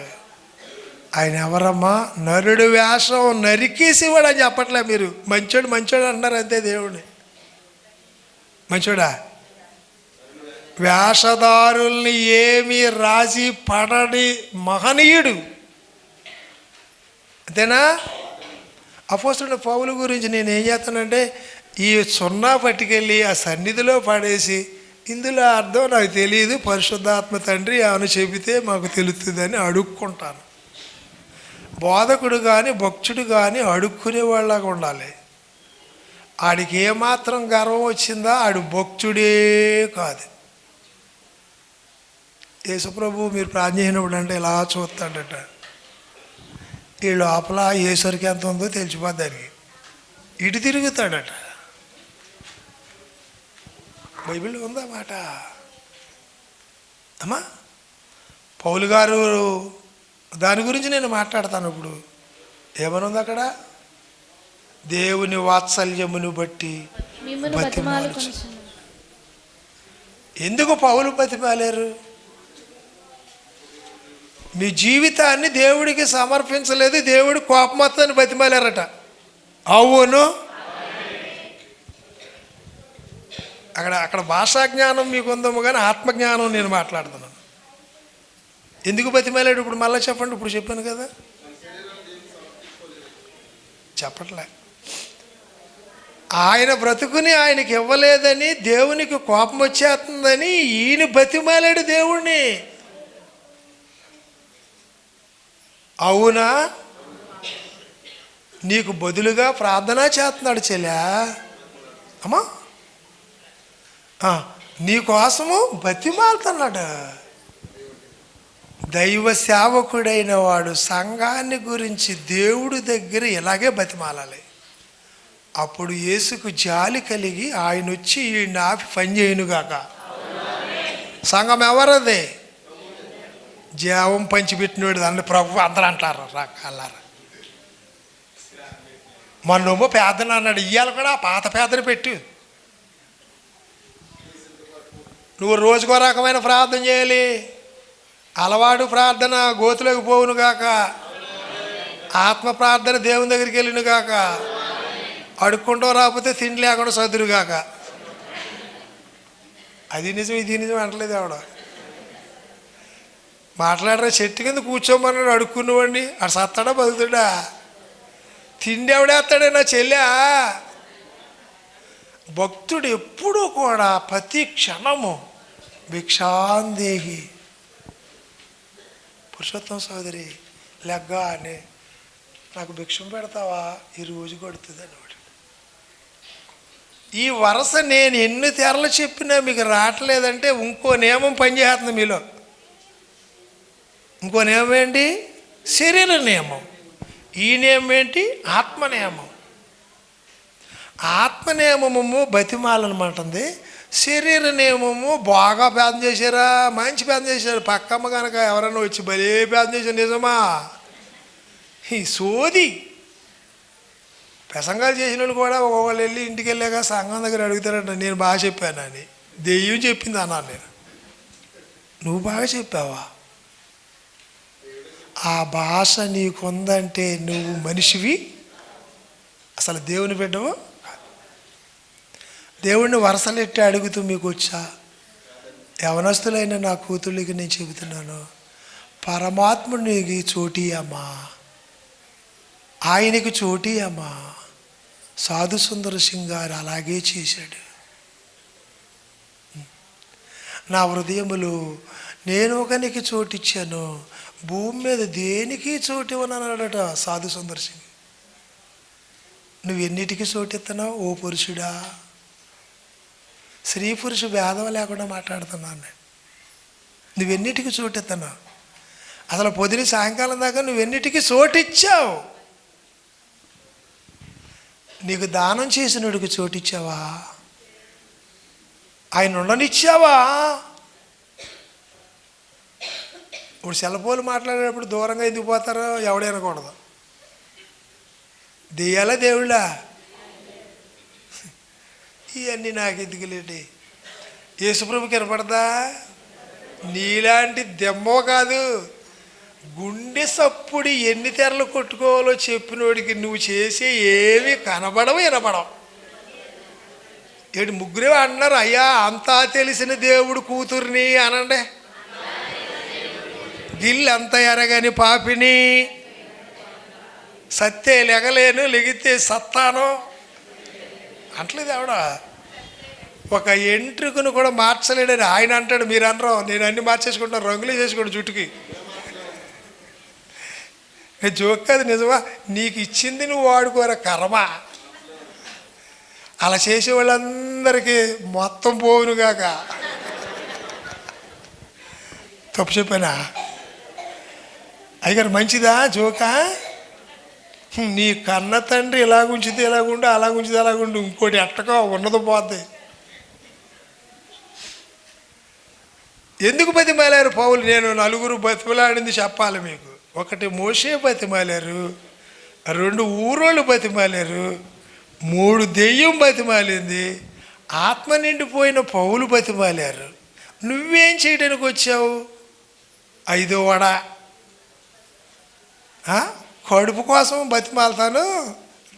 ఆయన ఎవరమ్మా? నరుడు వేషం నరికేసేవాడు అని చెప్పట్లే మీరు. మంచోడు అంటారు అంతే. దేవుడిని మంచోడా? వేషధారుల్ని ఏమీ రాసి పడని మహనీయుడు. అంతేనా? అపోస్తలుడైన పౌలు గురించి నేను ఏం చేస్తానంటే, ఈ సున్నా పట్టుకెళ్ళి ఆ సన్నిధిలో పడేసి ఇందులో అర్థం నాకు తెలియదు, పరిశుద్ధాత్మ తండ్రి ఏమైనా చెబితే మాకు తెలుస్తుందని అడుక్కుంటాను. బోధకుడు కానీ భక్తుడు కానీ అడుక్కునే వాళ్ళగా ఉండాలి. ఆడికి ఏమాత్రం గర్వం వచ్చిందా ఆడు భక్తుడే కాదు. యేసుప్రభు మీరు ప్రార్థన చేసినప్పుడు అంటే ఇలా చూస్తాడట, ఈ లోపల ఏసరికి ఎంత ఉందో తెలిసిపోద్దానికి ఇటు తిరుగుతాడట. బైబిల్లో ఉందా మాట అమ్మా? పౌలు గారు దాని గురించి నేను మాట్లాడతాను ఇప్పుడు. ఏమనుంది అక్కడ? దేవుని వాత్సల్యమును బట్టి బతిమాలు. ఎందుకు పౌలు బతిమాలేరు? మీ జీవితాన్ని దేవుడికి సమర్పించలేదు, దేవుడి కోపమొత్తాన్ని బతిమాలారట. అవును, అక్కడ భాషా జ్ఞానం మీకు ఉందేమో కానీ ఆత్మజ్ఞానం నేను మాట్లాడుతున్నాను. ఎందుకు బతిమాలాడు ఇప్పుడు మళ్ళీ చెప్పండి. ఇప్పుడు చెప్పాను కదా, చెప్పట్లే. ఆయన బ్రతుకుని ఆయనకి ఇవ్వలేదని దేవునికి కోపం వచ్చేస్తుందని ఈయన బతిమాలాడు దేవుణ్ణి. అవునా? నీకు బదులుగా ప్రార్థన చేస్తున్నాడు చెల్లా అమ్మా, నీకోసము బతిమాలుతున్నాడు. దైవ సేవకుడైన వాడు సంఘాన్ని గురించి దేవుడి దగ్గర ఇలాగే బతిమాలాలి. అప్పుడు యేసుకు జాలి కలిగి ఆయన వచ్చి ఈయన ఆపి పని చేయనుగాక. సంఘం ఎవరది? జీవం పంచిపెట్టినోడు దాన్ని ప్రభు అందరూ అంటారు రకాలారా. మొన్నేమో పేదన అన్నాడు, ఇయ్యాలి కూడా పాత పేదను పెట్టు. నువ్వు రోజుకో రకమైన ప్రార్థన చేయాలి. అలవాటు ప్రార్థన గోతులోకి పోవును గాక, ఆత్మ ప్రార్థన దేవుని దగ్గరికి వెళ్ళిను గాక, అడుక్కుంటూ రాకపోతే తిండి లేకుండా చదురు గాక. అది నిజం ఇది నిజం అంటలేదు ఆవిడ. మాట్లాడరా, చెట్టు కింద కూర్చోమన్నాడు అడుక్కున్నవాడిని, ఆడు సత్తాడా బతుకుతాడా? తిండి ఎవడేస్తాడే నా చెల్లె? భక్తుడు ఎప్పుడూ కూడా ప్రతి క్షణము భిక్షాందేహి. పురుషోత్తం సోదరి లెగ్గా అని నాకు భిక్షం పెడతావా, ఈ రోజు కొడుతుంది అన్నమాట. ఈ వరుస నేను ఎన్ని తెరలు చెప్పినా మీకు రావట్లేదంటే ఇంకో నియమం పనిచేస్తుంది మీలో. ఇంకో నియమం ఏంటి? శరీర నియమం. ఈ నియమం ఏంటి? ఆత్మ నియమం. ఆత్మ నియమము బతిమాలనమాటుంది. శరీర నియమము బాగా ప్రార్థన చేశారా, మంచి ప్రార్థన చేశారు, పక్కమ్మ కనుక ఎవరైనా వచ్చి భలే ప్రార్థన చేశారు, నిజమా? ఈ సోది ప్రసంగాలు చేసిన వాళ్ళు కూడా ఒకళ్ళు వెళ్ళి ఇంటికి వెళ్ళాక సంఘం దగ్గర అడుగుతారంట, నేను బాగా చెప్పానని. దెయ్యం చెప్పింది అన్నాను నేను. నువ్వు బాగా చెప్పావా? ఆ భాష నీకుందంటే నువ్వు మనిషివి, అసలు దేవుని బిడ్డవు. దేవుడిని వరసలెట్టి అడుగుతూ మీకు వచ్చా? యవనస్తులైన నా కూతుళ్ళకి నేను చెబుతున్నాను, పరమాత్మునికి చోటీ అమ్మా, ఆయనకి చోటీ అమ్మా. సాధు సుందర సింగ్ గారు అలాగే చేశాడు. నా హృదయములో నేను ఒకనికి చోటిచ్చాను, భూమి మీద దేనికి చోటు ఇవ్వనన్నాడట సాధు సుందర సింగ్. నువ్వెన్నిటికీ చోటెత్తనావు ఓ పురుషుడా? స్త్రీ పురుష భేదం లేకుండా మాట్లాడుతున్నాను నేను. నువ్వెన్నిటికీ చోటెత్తనావు? అసలు పొద్దున సాయంకాలం దాకా నువ్వెన్నిటికీ చోటిచ్చావు? నీకు దానం చేసినోడికి చోటిచ్చావా? ఆయన ఉండనిచ్చావా? ఇప్పుడు సెల్ఫోన్లు మాట్లాడేటప్పుడు దూరంగా ఎందుకు పోతారో ఎవడనకూడదు. దెయ్యాలా దేవుళ్ళా? ఇవన్నీ నాకు ఎందుకులేండి. యేసుప్రభుకి వినపడదా? నీలాంటి దెమ్మో కాదు, గుండె సప్పుడు ఎన్ని తెరలు కొట్టుకోవాలో చెప్పినోడికి నువ్వు చేసే ఏమి కనబడవు వినపడవు. ఏడు ముగ్గురే అన్నారు, అయ్యా అంతా తెలిసిన దేవుడు కూతుర్ని అనండి. గిల్లంత ఎరగని పాపిని, సత్తే లెగలేను లెగితే సత్తాను అంటలేదు ఆవిడ. ఒక ఎంట్రుకను కూడా మార్చలేడని ఆయన అంటాడు. మీరు అనరు, నేను అన్ని మార్చేసుకుంటాను, రంగులు చేసుకుంటాను జుట్టుకి. నేను జోక్ కాదు, నిజమా. నీకు ఇచ్చింది నువ్వు వాడుకోరా కర్మ. అలా చేసే వాళ్ళందరికీ మొత్తం పోవునుగాక. తప్పు చెప్పానా అయ్యగారు? మంచిదా జోకా? నీ కన్న తండ్రి ఇలాగుంచితే ఎలాగుండు, అలాగుంచితే అలాగుండు, ఇంకోటి ఎట్టకో ఉన్నది పోద్ది. ఎందుకు బతిమాలారు పౌలు? నేను నలుగురు బతిమలాడింది చెప్పాలి మీకు. ఒకటి మోషే బతిమాలారు, 2 ఊరోళ్ళు బతిమాలారు, 3 దెయ్యం బతిమాలింది, ఆత్మ నిండిపోయిన పౌలు బతిమాలారు. నువ్వేం చేయడానికి వచ్చావు? 5వ వడ. కడుపు కోసం బతిమాలతాను,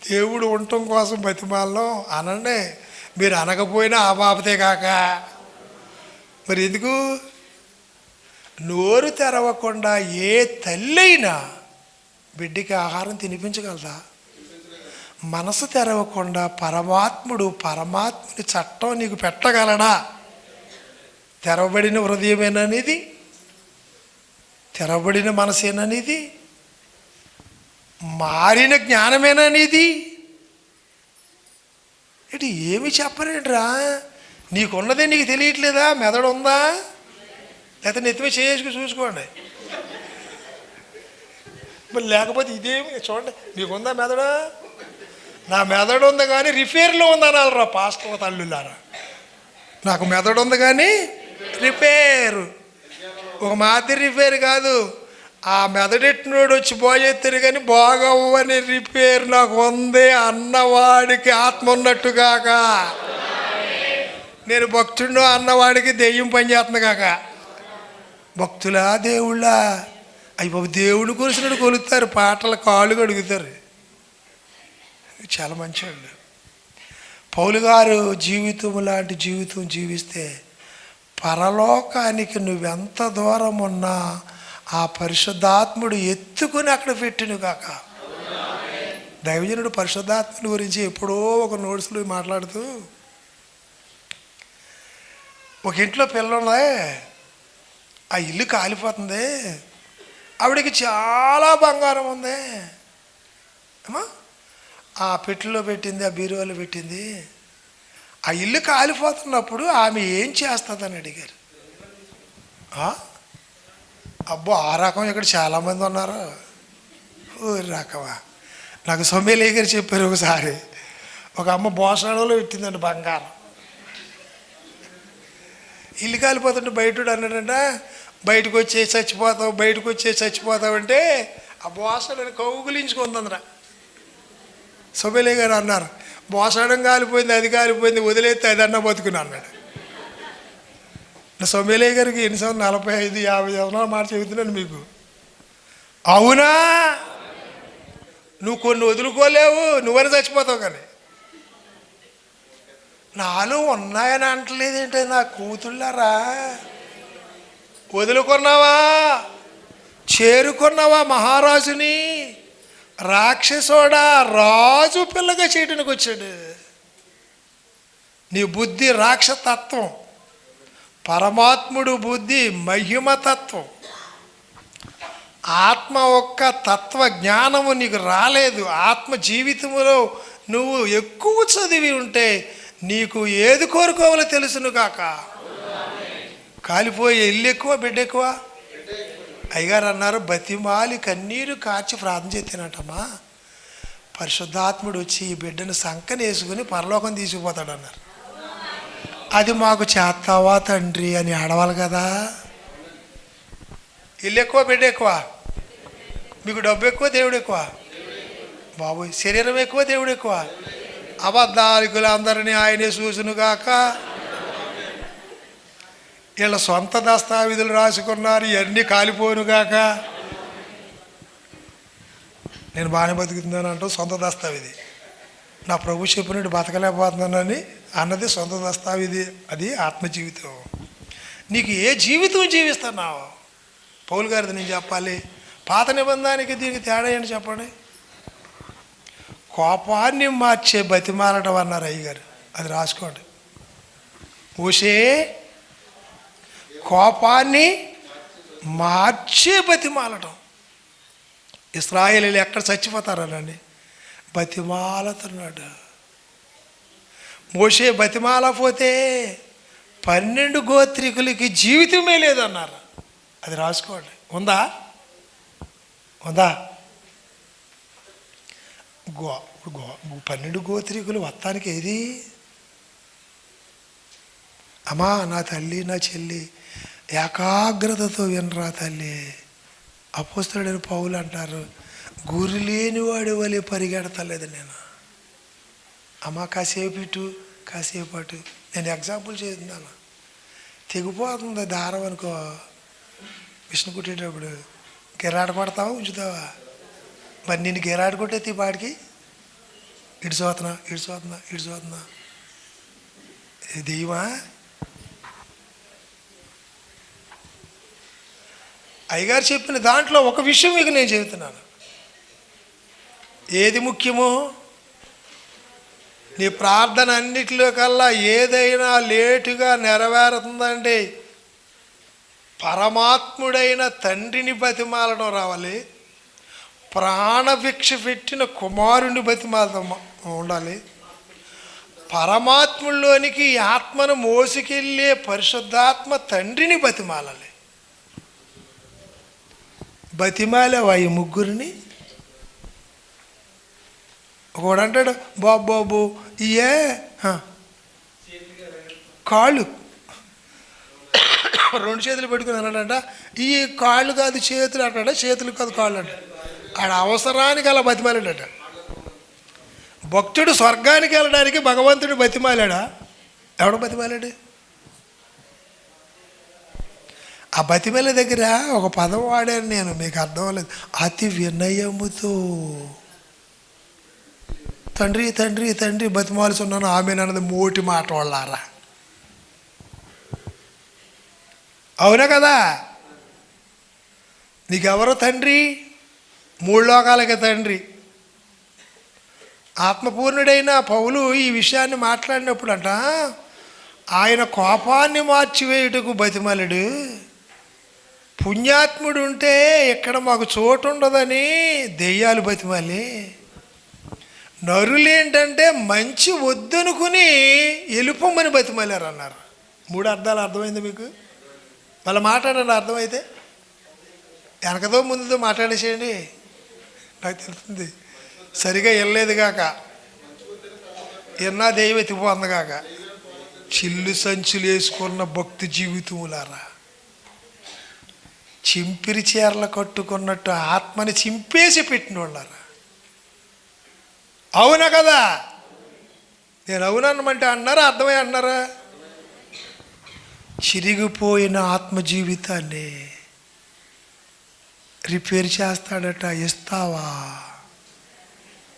దేవుడు ఉండటం కోసం బతిమాలను అనండి. మీరు అనకపోయినా ఆ బాపతే కాక మరి ఎందుకు? నోరు తెరవకుండా ఏ తల్లి అయినా బిడ్డకి ఆహారం తినిపించగలదా? మనసు తెరవకుండా పరమాత్ముని చట్టం నీకు పెట్టగలడా? తెరవబడిన హృదయమేననిది, తెరవబడిన మనసేననిది, మారిన జ్ఞానమేననిది. ఇటు ఏమి చెప్పరేంట్రా? నీకున్నదే నీకు తెలియట్లేదా? మెదడు ఉందా? లేకపోతే నెత్తిమే చేసుకుని చూసుకోండి. మరి లేకపోతే ఇదేమి చూడండి, మీకుందా మెదడు? నా మెదడు ఉంది కానీ రిపేర్లో ఉందనాలరా పాస్టర్ల తల్లులారా. నాకు మెదడు ఉంది కానీ రిపేరు. ఒక మాదిరి రిపేర్ కాదు, ఆ మెదడెట్టినోడు వచ్చి బాగేస్తారు కానీ బాగవ్వని రిపేర్ నాకు ఉంది అన్నవాడికి ఆత్మ ఉన్నట్టుగాక. నేను భక్తుడు అన్నవాడికి దెయ్యం పనిచేస్తుంది కాక. భక్తులా దేవుళ్ళ? అయ్యి బాబు, దేవుడిని కొలిసినట్టు కొలుస్తారు, పాటల కాళ్ళు కడుగుతారు. చాలా మంచివాళ్ళు. పౌలు గారు జీవితం లాంటి జీవితం జీవిస్తే పరలోకానికి నువ్వెంత దూరం ఉన్నా ఆ పరిశుద్ధాత్ముడు ఎత్తుకుని అక్కడ పెట్టిను కాక. దైవజనుడు పరిశుద్ధాత్ముని గురించి ఎప్పుడో ఒక నోట్స్లో మాట్లాడుతూ, ఒక ఇంట్లో పిల్లలే, ఆ ఇల్లు కాలిపోతుంది, ఆవిడకి చాలా బంగారం ఉంది అమ్మా, ఆ పెట్టెలో పెట్టింది, ఆ బీరువాలో పెట్టింది. ఆ ఇల్లు కాలిపోతున్నప్పుడు ఆమె ఏం చేస్తుందని అడిగారు. అబ్బో, ఆ రకం ఇక్కడ చాలామంది ఉన్నారు. ఓ రకమా? నాకు సొమ్మేలయ్య గారు చెప్పారు ఒకసారి, ఒక అమ్మ భోషణంలో పెట్టిందండి బంగారం. ఇల్లు కాలిపోతుంటే బయటడు అన్నాడంట, బయటకు వచ్చే చచ్చిపోతావు, బయటకు వచ్చే చచ్చిపోతావు అంటే ఆ భోషణని కౌగులించుకుంటుందిరా. సొమ్మేలయ్య గారు అన్నారు, భోషణం కాలిపోయింది, అది కాలిపోయింది, వదిలేస్తే అదన్నా బతుకుని అన్నాడు. సొమ్మేలయ్య గారికి ఎన్ని సంవత్సరాలు? 45, 50 సంవత్సరాలు మాట చెబుతున్నాను మీకు. అవునా? నువ్వు కొన్ని వదులుకోలేవు, నువ్వని చచ్చిపోతావు. కానీ నాలో ఉన్నాయని అంటలేదేంటే నా కూతుళ్ళారా? వదులుకున్నావా? చేరుకున్నావా మహారాజుని? రాక్షసోడా, రాజు పిల్లగా చేయడానికి వచ్చాడు. నీ బుద్ధి రాక్షతత్వం, పరమాత్ముడు బుద్ధి మహిమతత్వం. ఆత్మ ఒక్క తత్వ జ్ఞానము నీకు రాలేదు. ఆత్మ జీవితంలో నువ్వు ఎక్కువ చదివి ఉంటే నీకు ఏది కోరుకోవాలో తెలుసును కాక. కాలిపోయే ఇల్లు ఎక్కువ, బిడ్డ ఎక్కువ? అయ్యగారు అన్నారు, బతిమాలి కన్నీరు కార్చి ప్రార్థన చేస్తానటమ్మా, పరిశుద్ధాత్ముడు వచ్చి ఈ బిడ్డను సంకన వేసుకుని పరలోకం తీసుకుపోతాడు అన్నారు. అది మాకు చేస్తావా తండ్రి అని అడవాలి కదా. ఇల్లు ఎక్కువ, బిడ్డ ఎక్కువ? మీకు డబ్బు ఎక్కువ, దేవుడు ఎక్కువ? బాబోయ్, శరీరం ఎక్కువ, దేవుడు ఎక్కువ? అబద్ధాలికులందరినీ ఆయనే చూసును గాక. వీళ్ళ సొంత దస్తావేజులు రాసుకున్నారు, ఇవన్నీ కాలిపోను గాక. నేను బాగానే బతుకుతున్నాను అంటూ సొంత దస్తావేది, నా ప్రభు చెప్పినట్టు బతకలేకపోతున్నానని అన్నది సొంత దస్తావేది. అది ఆత్మ జీవితం. నీకు ఏ జీవితం జీవిస్తున్నావు? పౌలు గారిది నేను చెప్పాలి. పాత నిబంధనకి దీనికి తేడా ఏంటి చెప్పండి? కోపాన్ని మార్చే బతిమాలటం అన్నారు అయ్యగారు, అది రాసుకోండి. మోషే కోపాన్ని మార్చే బతిమాలటం. ఇశ్రాయేలీయులు ఎక్కడ చచ్చిపోతారనండి, బతిమాలతున్నాడు. మోషే బతిమాలపోతే 12 గోత్రికులకి జీవితమే లేదన్నారు. అది రాసుకోండి. ఉందా? 12 గోత్రికులు మొత్తానికి ఏది? అమ్మా, నా తల్లి, నా చెల్లి, ఏకాగ్రతతో వినరా తల్లి. అపోస్తలుడైన పౌలు అంటారు, గురి లేనివాడి వలె పరిగెడతలేదు నేను. అమ్మ, కాసేపు ఇటు కాసేపు అటు. నేను ఎగ్జాంపుల్ చేస్తున్నాను. తెగిపోతుంది దారం అనుకో, మిషన్ కుట్టేటప్పుడు గిరాట కొడతావా ఉంచుతావా? మరి నేను గిరాట కొట్టేది పాడికి ఇడిచోతున్నా దెయ్యమా? అయ్యగారు చెప్పిన దాంట్లో ఒక విషయం మీకు నేను చెబుతున్నాను. ఏది ముఖ్యమో, నీ ప్రార్థన అన్నిటిలో కల్లా ఏదైనా లేటుగా నెరవేరుతుందండి, పరమాత్ముడైన తండ్రిని బతిమాలడం రావాలి, ప్రాణభిక్ష పెట్టిన కుమారుని బతిమాలడం ఉండాలి, పరమాత్ముల్లోనికి ఆత్మను మోసుకెళ్ళే పరిశుద్ధాత్మ తండ్రిని బతిమాలాలి. బతిమాలేవా ఈ ముగ్గురిని? ఒకడు అంటాడు, బాబు ఇయే కాళ్ళు 2 చేతులు పెట్టుకుని అన్నాడంట. ఈ కాళ్ళు కాదు చేతులు అంటాడా, చేతులు కాదు కాళ్ళు అంట. ఆడ అవసరానికి అలా బతిమాలాడట. భక్తుడు స్వర్గానికి వెళ్ళడానికి భగవంతుడు బతిమాలాడా? ఎవడు బతిమాలాడు? ఆ బతిమల దగ్గర ఒక పదం వాడాను నేను, మీకు అర్థం అవ్వలేదు. అతి వినయముతో తండ్రి తండ్రి తండ్రి బతిమాల్సి ఉన్నాను ఆమెనన్నది మోటి మాట వాళ్ళారా. అవునా కదా? నీకెవరో తండ్రి? 3 లోకాలకి తండ్రి. ఆత్మపూర్ణుడైన పౌలు ఈ విషయాన్ని మాట్లాడినప్పుడు అంట, ఆయన కోపాన్ని మార్చివేయుటకు బతిమాలడు. పుణ్యాత్ముడు ఉంటే ఇక్కడ మాకు చోటు ఉండదని దెయ్యాలు బతిమాలి. నరులు ఏంటంటే మంచి వద్దనుకుని ఎలుపమ్మని బతిమాలారు అన్నారు. 3 అర్థాలు అర్థమైంది మీకు? మళ్ళీ మాట్లాడండి, అర్థమైతే వెనకదో ముందుతో మాట్లాడేసేయండి. నాకు తెలుస్తుంది సరిగా వెళ్ళలేదు కాక, ఎన్నా దెయ్యం ఎత్తిపోతుంది కాక. చిల్లు సంచులు వేసుకున్న భక్తి జీవితములారా, చింపిరి చీరలు కట్టుకున్నట్టు ఆత్మని చింపేసి పెట్టిన వాళ్ళారా. అవునా కదా? నేను అవునన్నమంటే అన్నారా, అర్థమై అన్నారా? చిరిగిపోయిన ఆత్మ జీవితాన్ని రిపేర్ చేస్తాడట. ఇస్తావా?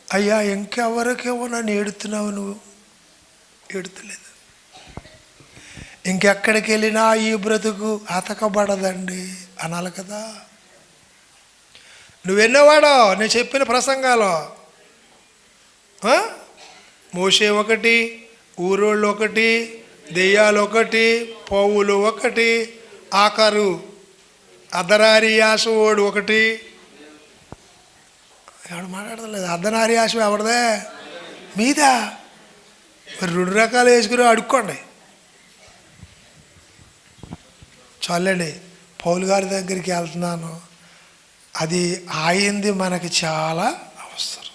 అయ్యా ఇంకెవరికేమో నన్ను ఏడుతున్నావు, నువ్వు ఏడుతలేదు. ఇంకెక్కడికి వెళ్ళినా ఈ బ్రతుకు అతకబడదండి అనాలి కదా. నువ్వెన్నవాడో నేను చెప్పిన ప్రసంగాలో, మోషే ఒకటి, ఊరోళ్ళు ఒకటి, దెయ్యాలు ఒకటి, పౌలు ఒకటి, ఆఖరు అర్ధనారీయాసు ఓడు ఒకటి. ఎవడు మాట్లాడలేదు? అర్ధనారీయాసు ఎవరిదే? మీదా? మరి 2 రకాలు వేసుకుని అడుక్కోండి. చాలండి. పౌలు గారి దగ్గరికి వెళ్తున్నాను, అది ఆయింది మనకి చాలా అవసరం.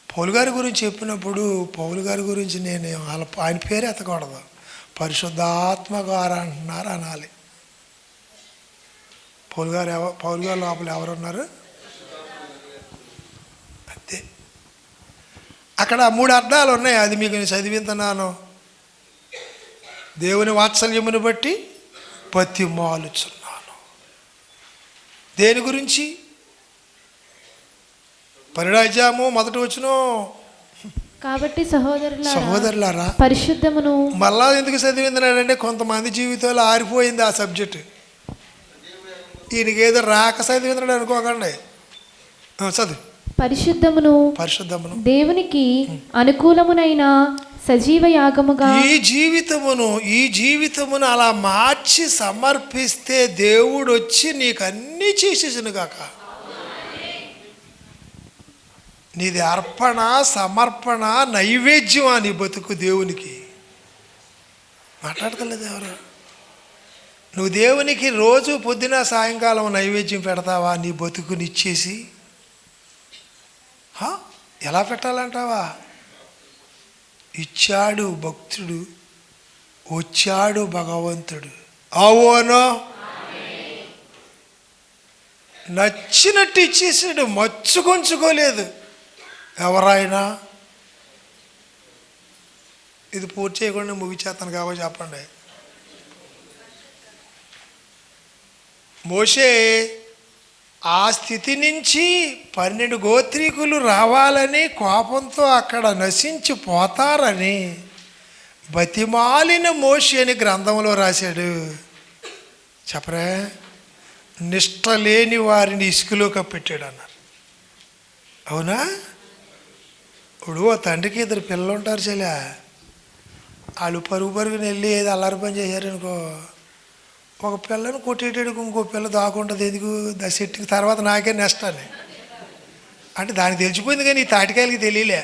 పౌలు గారి గురించి చెప్పినప్పుడు పౌలు గారి గురించి నేను ఆయన పేరు ఎత్తకూడదు, పరిశుద్ధాత్మ గారు అంటున్నారు అనాలి. పౌలు గారు లోపల ఎవరున్నారు? అంతే. అక్కడ 3 అర్థాలు ఉన్నాయి. అది మీకు నేను చదివిస్తున్నాను. దేవుని వాత్సల్యమును బట్టి బతిమాలుచున్నాను. దేని గురించి? 12వ అధ్యాయము 1వ వచనం. కాబట్టి సహోదరులారా పరిశుద్ధమును. మళ్ళా ఎందుకు చదివిందనంటే కొంతమంది జీవితాలు ఆరిపోయింది ఆ సబ్జెక్టు. ఈయనకి ఏదో రాక చదివిందన్నాడు అనుకోకండి. చదువు. పరిశుద్ధమును పరిశుద్ధమును దేవునికి అనుకూలమునైన సజీవ యాగముగా ఈ జీవితమును అలా మార్చి సమర్పిస్తే దేవుడు వచ్చి నీకు అన్నీ చేసేసాను గాక. నీది అర్పణ, సమర్పణ, నైవేద్యమా నీ బతుకు దేవునికి? మాట్లాడతలేదు ఎవరు? నువ్వు దేవునికి రోజు పొద్దున సాయంకాలం నైవేద్యం పెడతావా నీ బతుకునిచ్చేసి? ఎలా పెట్టాలంటావా? ఇచ్చాడు భక్తుడు, వచ్చాడు భగవంతుడు. అవునో? నచ్చినట్టు ఇచ్చేసాడు, మచ్చుకొంచుకోలేదు. ఎవరైనా ఇది పూర్తి చేయకుండా ముగిచేస్తాను కాబట్టి చెప్పండి. మోషే ఆ స్థితి నుంచి 12 గోత్రీకులు రావాలని కోపంతో అక్కడ నశించిపోతారని బతిమాలిన మోషే అని గ్రంథంలో రాశాడు. చెప్పరా? నిష్ట లేని వారిని ఇసుకలో కప్పెట్టాడు అన్నారు. అవునా? ఇప్పుడు ఆ తండ్రికి 2 పిల్లలు ఉంటారు చెల్లా. వాళ్ళు పరుగుని వెళ్ళి ఏదో అల్లరి పని చేశారనుకో, ఒక పిల్లని కొట్టేటాడు, ఇంకో పిల్ల దాకుంటుంది. ఎందుకు? సెట్టింగ్ తర్వాత నాకే నెక్స్ట్ అని అంటే దానికి తెలిసిపోయింది, కానీ ఈ తాటికాయలకి తెలియలే.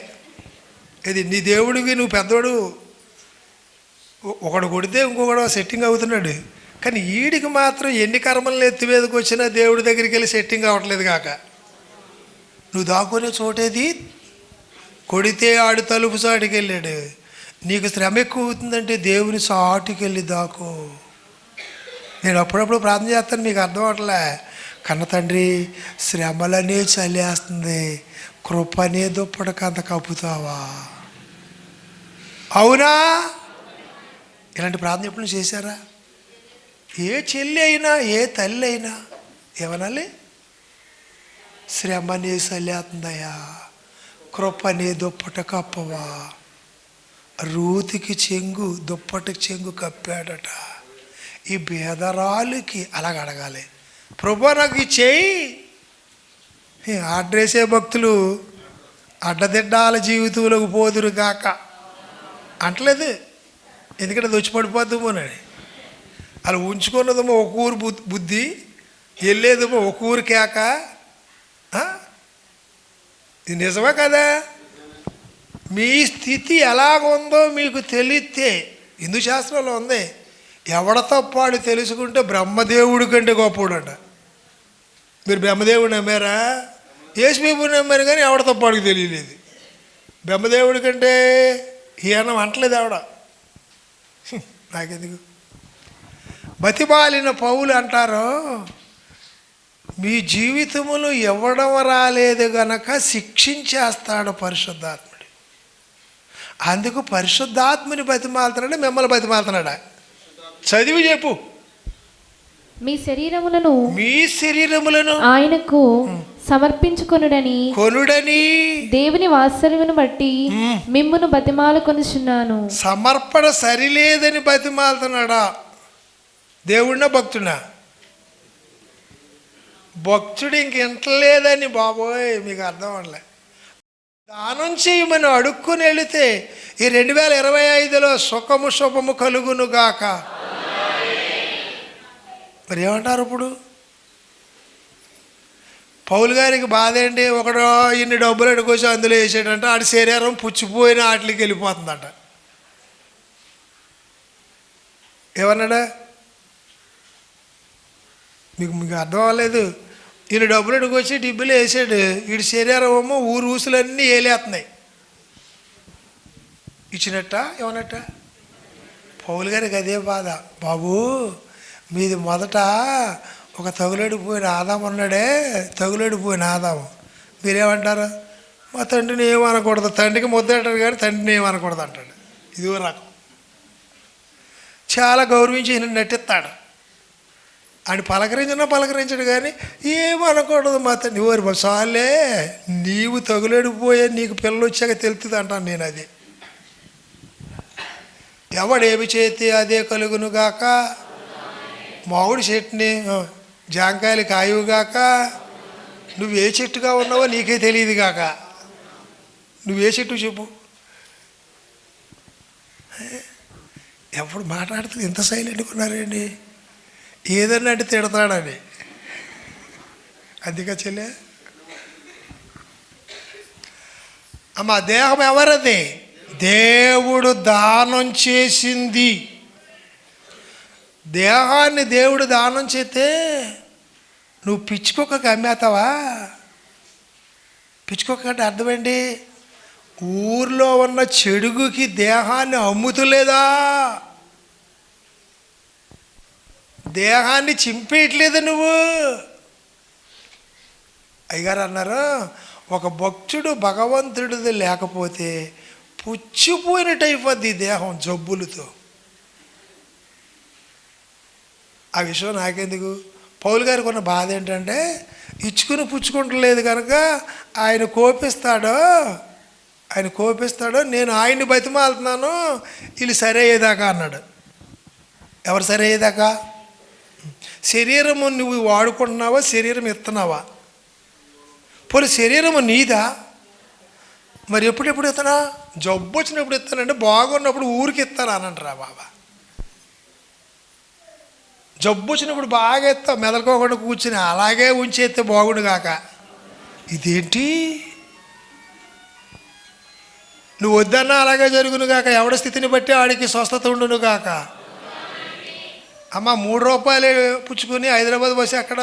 ఇది నీ దేవుడికి నువ్వు పెద్దోడు, ఒకడు కొడితే ఇంకొకడు సెట్టింగ్ అవుతున్నాడు. కానీ ఈడికి మాత్రం ఎన్ని కర్మలను ఎత్తివేదకు వచ్చినా దేవుడి దగ్గరికి వెళ్ళి సెట్టింగ్ అవ్వట్లేదు కాక. నువ్వు దాక్కునే చోటేది, కొడితే ఆడు తలుపు చాటుకి వెళ్ళాడు. నీకు శ్రమ ఎక్కువ అవుతుందంటే దేవుని చాటుకి వెళ్ళి దాకో. నేను అప్పుడప్పుడు ప్రార్థన చేస్తాను, మీకు అర్థం అవట్లే. కన్న తండ్రి, శ్రమలనే చలేస్తుంది, కృపనే దుప్పటికి అంత కప్పుతావా? అవునా? ఇలాంటి ప్రార్థన ఎప్పుడు చేశారా? ఏ చెల్లి అయినా, ఏ తల్లి అయినా ఏమనాలి? శ్రమనే చలేస్తుందయ్యా, కృపనే దుప్పటి కప్పవా. రూతికి చెంగు, దుప్పటికి చెంగు కప్పాడట. ఈ భేదరాలుకి అలాగ అడగాలి, ప్రభు నాకు ఇచ్చేయి. ఆర్డర్ వేసే భక్తులు అడ్డదిడ్డాల జీవితంలోకి పోదురు గాక అంటలేదు. ఎందుకంటే అది వచ్చి పడిపోద్దామోనని. అలా ఉంచుకున్నదేమో ఒక ఊరు బుద్ధి, వెళ్ళేదేమో ఒక ఊరు కేక. ఇది నిజమా కదా? మీ స్థితి ఎలాగుందో మీకు తెలిస్తే, హిందూ శాస్త్రంలో ఉంది, ఎవడ తప్పాడు తెలుసుకుంటే బ్రహ్మదేవుడి కంటే గొప్పవాడంట. మీరు బ్రహ్మదేవుడు నమ్మారా? యేసుబాబుని నమ్మారు, కానీ ఎవడ తప్పాడికి తెలియలేదు. బ్రహ్మదేవుడి కంటే హీనం అంటలేదు ఎవడ. నాకెందుకు? బతిమాలిన పౌలు అంటారు, మీ జీవితములు ఇవ్వడం రాలేదు గనక శిక్షించేస్తాడు పరిశుద్ధాత్ముడు. అందుకు పరిశుద్ధాత్ముని బతిమాలుతున్నాడు, మిమ్మల్ని బతిమాలుతున్నాడా? చదివి చెప్పు. మీ శరీరములను ఆయనకు సమర్పించుకొనుడని దేవుని వాత్సల్యమును బట్టి మిమ్మును బతిమాలుకొనుచున్నాను. సమర్పణ సరిలేదని బతిమాలుతున్నాడా? దేవుడినా భక్తుడా? భక్తుడు ఇంకెంటలేదని బాబోయ్ మీకు అర్థం అవ్వలే. దానం చేయమని అడుక్కుని వెళితే ఈ 2025లో సుఖము శుభము కలుగును గాక. మరి ఏమంటారు ఇప్పుడు? పౌలు గారికి బాధ ఏంటి? ఒకడు ఇన్ని డబ్బులు అడుకొచ్చి అందులో వేసాడంట, ఆడి శరీరం పుచ్చిపోయిన వాటికి వెళ్ళిపోతుందంట. ఏమన్నాడా? మీకు అర్థం అవ్వలేదు. ఈయన డబ్బులు అడుకొచ్చి డిబ్బులు వేసాడు, వీడి శరీరం ఏమో ఊరు ఊసులన్నీ వేలేస్తున్నాయి. ఇచ్చినట్ట ఏమన్నట్ట? పౌలు గారికి అదే బాధ. బాబు మీది మొదట ఒక తగులడిపోయిన ఆదాము ఉన్నాడే, తగులడిపోయిన ఆదాము. మీరేమంటారు? మా తండ్రిని ఏమనకూడదు, తండ్రికి ముద్ద అంటాడు కానీ తండ్రిని ఏమనకూడదు అంటాడు. ఇదిగో రకం. చాలా గౌరవించి ఈయన నటిస్తాడు. ఆయన పలకరించాడు కానీ ఏమనకూడదు మా తండ్రి. ఓరి సాలే, నీవు తగులడిపోయే నీకు పిల్లలు వచ్చాక తెలుస్తుంది అంటాను నేను. అది ఎవడేమి చేతి అదే కలుగునుగాక. మామిడి చెట్టుని జాంకాయలు కాయుగాక. నువ్వు ఏ చెట్టుగా ఉన్నావో నీకే తెలియదు గాక. నువ్వే చెట్టు చెప్పు. ఎప్పుడు మాట్లాడుతుంది ఇంత సైలెంట్గా ఉన్నారండి, ఏదన్నా అంటే తిడతాడని. అందుకే చెల్లె అమ్మ, దేహం ఎవరది? దేవుడు దానం చేసింది. దేహాన్ని దేవుడు దానం చేస్తే నువ్వు పిచ్చుకోక అమ్మేస్తావా? పిచ్చుకోక అంటే అర్థమేంటి? ఊర్లో ఉన్న చెడుగుకి దేహాన్ని అమ్ముతులేదా? దేహాన్ని చింపేయట్లేదు నువ్వు. అయ్యగారు అన్నారు, ఒక భక్తుడు భగవంతుడిది లేకపోతే పుచ్చిపోయినట్టు అయిపోద్ది దేహం జబ్బులతో. ఆ విషయం నాకెందుకు? పౌలు గారికి ఉన్న బాధ ఏంటంటే ఇచ్చుకుని పుచ్చుకుంటలేదు కనుక ఆయన కోపిస్తాడో నేను ఆయన్ని బతిమాలుతున్నాను వీళ్ళు సరే అయ్యేదాకా అన్నాడు. ఎవరు సరే అయ్యేదాకా? శరీరము నువ్వు వాడుకుంటున్నావా, శరీరం ఇస్తున్నావా? పోనీ శరీరము నీదా? మరి ఎప్పుడెప్పుడు ఇస్తానా? జబ్బు వచ్చినప్పుడు ఇస్తానంటే, బాగున్నప్పుడు ఊరికి ఇస్తాను అనంటారా బాబా? జబ్బు వచ్చినప్పుడు బాగా ఎత్తావు, మెదలుకోకుండా కూర్చుని అలాగే ఉంచేస్తే బాగుండు కాక. ఇదేంటి? నువ్వు వద్దన్నా అలాగే జరుగును కాక, ఎవడ స్థితిని బట్టి ఆడికి స్వస్థత ఉండును కాక. అమ్మ, 3 రూపాయలు పుచ్చుకొని హైదరాబాద్ బస్సు ఎక్కడ,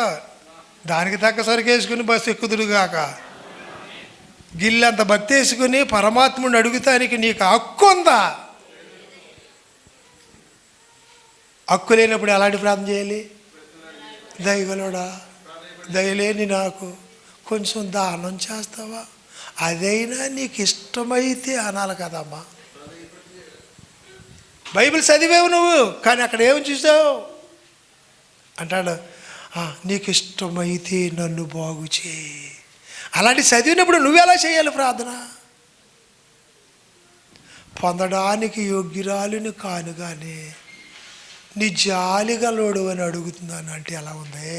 దానికి తగ్గ సరికి వేసుకుని బస్సు ఎక్కుదురు కాక. గిల్లంత భక్తి వేసుకుని పరమాత్ముడిని అడుగుతానికి నీకు హక్కు ఉందా? హక్కు లేనప్పుడు ఎలాంటి ప్రార్థన చేయాలి? దయగలడా, దయలేని నాకు కొంచెం దానం చేస్తావా, అదైనా నీకు ఇష్టమైతే అనాలి కదమ్మా. బైబిల్ చదివేవు నువ్వు, కానీ అక్కడ ఏమి చూసావు అంటాడు, నీకు ఇష్టమైతే నన్ను బాగు చేయి. అలాంటి చదివినప్పుడు నువ్వెలా చేయాలి ప్రార్థన? పొందడానికి యోగ్యురాలిని కాను కానీ నీ జాలిగలోడు అని అడుగుతున్నాను అంటే ఎలా ఉంది?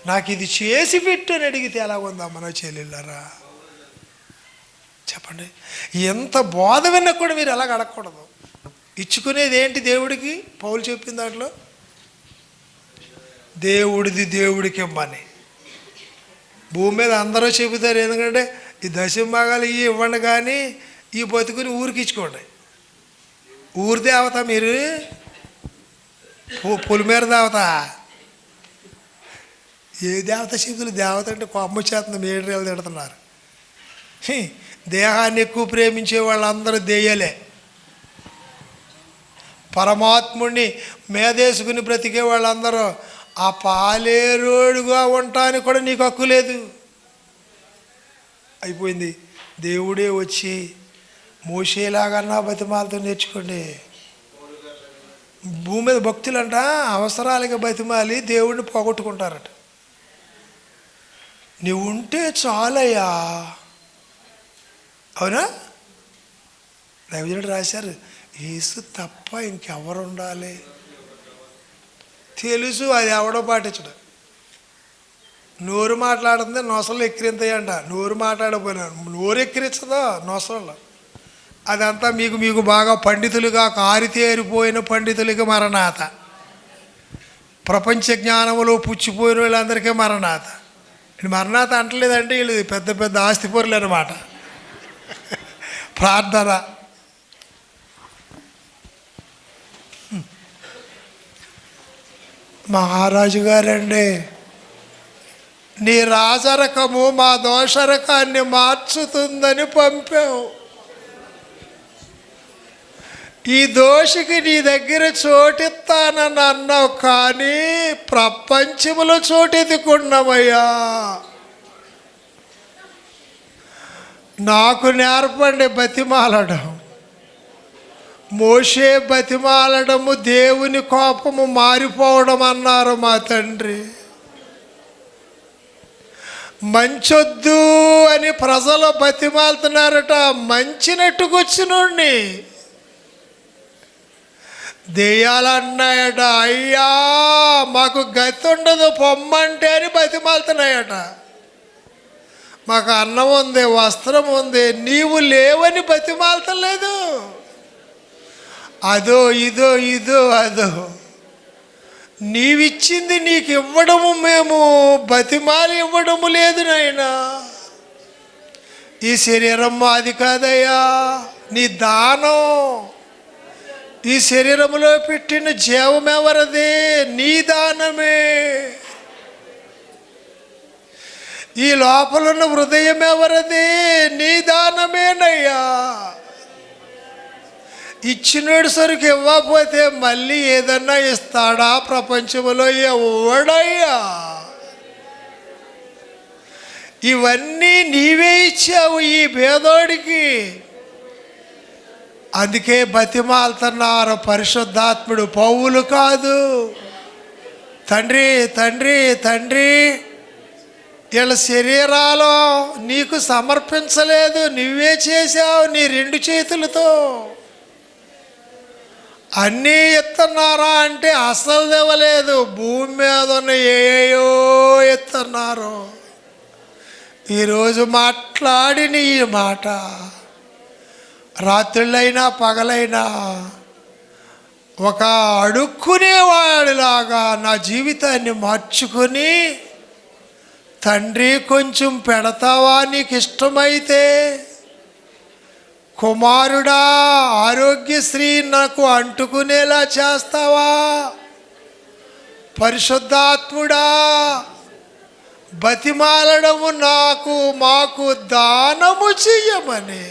నాకు ఇది చేసి పెట్టు అని అడిగితే ఎలా ఉందమ్మా నా చెల్లెళ్ళారా? చెప్పండి. ఎంత బోధ విన్నా కూడా మీరు ఎలాగ అడగకూడదు. ఇచ్చుకునేది ఏంటి దేవుడికి? పౌలు చెప్పిన దాంట్లో దేవుడిది దేవుడికి ఇవ్వని. భూమి మీద అందరూ చెబుతారు, ఎందుకంటే ఈ దశంభాగాలు ఇవ్వండి కానీ ఈ బతుకుని ఊరికి ఇచ్చుకోండి. ఊరి దేవత మీరు, పులిమేర దేవత. ఏ దేవత శక్తులు? దేవత అంటే కొమ్మ చేతను మేడరేళ్ళు తిడుతున్నారు. దేహాన్ని ఎక్కువ ప్రేమించే వాళ్ళందరూ దెయ్యలే. పరమాత్ముడిని మేదేసుకుని బ్రతికే వాళ్ళందరూ ఆ పాలేరోడుగా ఉండటానికి కూడా నీకు హక్కు లేదు. అయిపోయింది. దేవుడే వచ్చి మోసేలాగన్నా బతిమాలతో నేర్చుకోండి. భూమి మీద భక్తులంట అవసరాలకి బతిమాలి దేవుడిని పోగొట్టుకుంటారట. నువ్వు ఉంటే చాలయ్యా. అవునా? దైవజనుడు రాశారు, యేసు తప్ప ఇంకెవరు ఉండాలి? తెలుసు, అది ఎవడో పాటించడు. నోరు మాట్లాడుతుంది, నొసలు ఎక్కిరింతాయంట. నోరు మాట్లాడకపోయినా నోరు ఎక్కిరించదా నొసలు. అదంతా మీకు బాగా పండితులుగా కారితేరిపోయిన పండితులకి మరణాత. ప్రపంచ జ్ఞానములో పుచ్చిపోయిన వాళ్ళందరికీ మరణాత. మరణాత అంటలేదంటే వీళ్ళు పెద్ద పెద్ద ఆస్తిపరులు అన్నమాట. ప్రార్థన. మహారాజు గారండి, నీ రాజరకము మా దోషరకాన్ని మార్చుతుందని పంపావు. ఈ దోషికి నీ దగ్గర చోటిస్తానని అన్నావు, కానీ ప్రపంచములో చోటెత్తుకున్నామయ్యా. నాకు నేర్పండి బతిమాలడం. మోషే బతిమాలడము దేవుని కోపము మారిపోవడం అన్నారు మా తండ్రి. మంచొద్దు అని ప్రజలు బతిమాలుతున్నారట. మంచినట్టుకొచ్చినోడిని దెయ్యాలన్నాయట, అయ్యా మాకు గతి ఉండదు పొమ్మంటే అని బతిమాలుతున్నాయట. మాకు అన్నం ఉంది, వస్త్రం ఉంది, నీవు లేవని బతిమాలతలేదు. అదో ఇదో అదో. నీవిచ్చింది నీకు ఇవ్వడము, మేము బతిమాలి ఇవ్వడము లేదు నాయనా. ఈ శరీరం మాది కాదయ్యా, నీ దానం. ఈ శరీరంలో పెట్టిన జీవం ఎవరిది? నీ దానమే. ఈ లోపలున్న హృదయం ఎవరిది? నీ దానమేనయ్యా. ఇచ్చినోడు సరికి ఇవ్వకపోతే మళ్ళీ ఏదన్నా ఇస్తాడా ప్రపంచంలో? ఎవడయ్యా? ఇవన్నీ నీవే ఇచ్చావు ఈ పేదోడికి. అందుకే బతిమాలుతున్నారు పరిశుద్ధాత్ముడు. పౌలు కాదు, తండ్రి తండ్రి తండ్రి వీళ్ళ శరీరాలు నీకు సమర్పించలేదు, నువ్వే చేశావు నీ 2 చేతులతో. అన్నీ ఇస్తున్నారా అంటే అసలు ఇవ్వలేదు. భూమి మీద ఉన్న ఏయో ఇస్తున్నారు. ఈరోజు మాట్లాడిన ఈ మాట రాత్రులైనా పగలైనా ఒక అడుక్కునేవాడిలాగా నా జీవితాన్ని మార్చుకొని, తండ్రి కొంచెం పెడతావా నీకు ఇష్టమైతే? కుమారుడా ఆరోగ్యశ్రీ నాకు అంటుకునేలా చేస్తావా? పరిశుద్ధాత్ముడా బతిమాలడము మాకు దానము చెయ్యమని.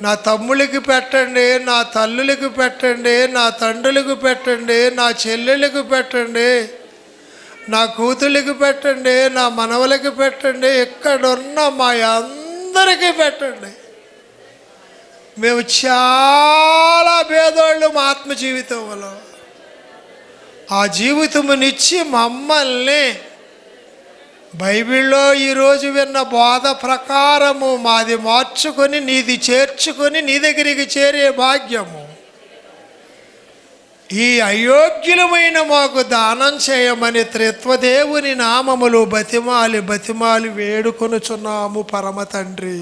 నా తమ్ముళ్ళకి పెట్టండి, నా తల్లులకి పెట్టండి, నా తండ్రులకు పెట్టండి, నా చెల్లెళ్ళకి పెట్టండి, నా కూతుళ్ళకి పెట్టండి, నా మనవలకి పెట్టండి, ఇక్కడున్న మా అందరికీ పెట్టండి. మేము చాలా పేదోళ్ళు మా ఆత్మ జీవితంలో. ఆ జీవితమునిచ్చి మమ్మల్ని బైబిల్లో ఈరోజు విన్న బోధ ప్రకారము మాది మార్చుకొని నీది చేర్చుకొని నీ దగ్గరికి చేరే భాగ్యము ఈ అయోగ్యులమైన మాకు దానం చేయమని త్రిత్వదేవుని నామములు బతిమాలి వేడుకొనుచున్నాము పరమ తండ్రి.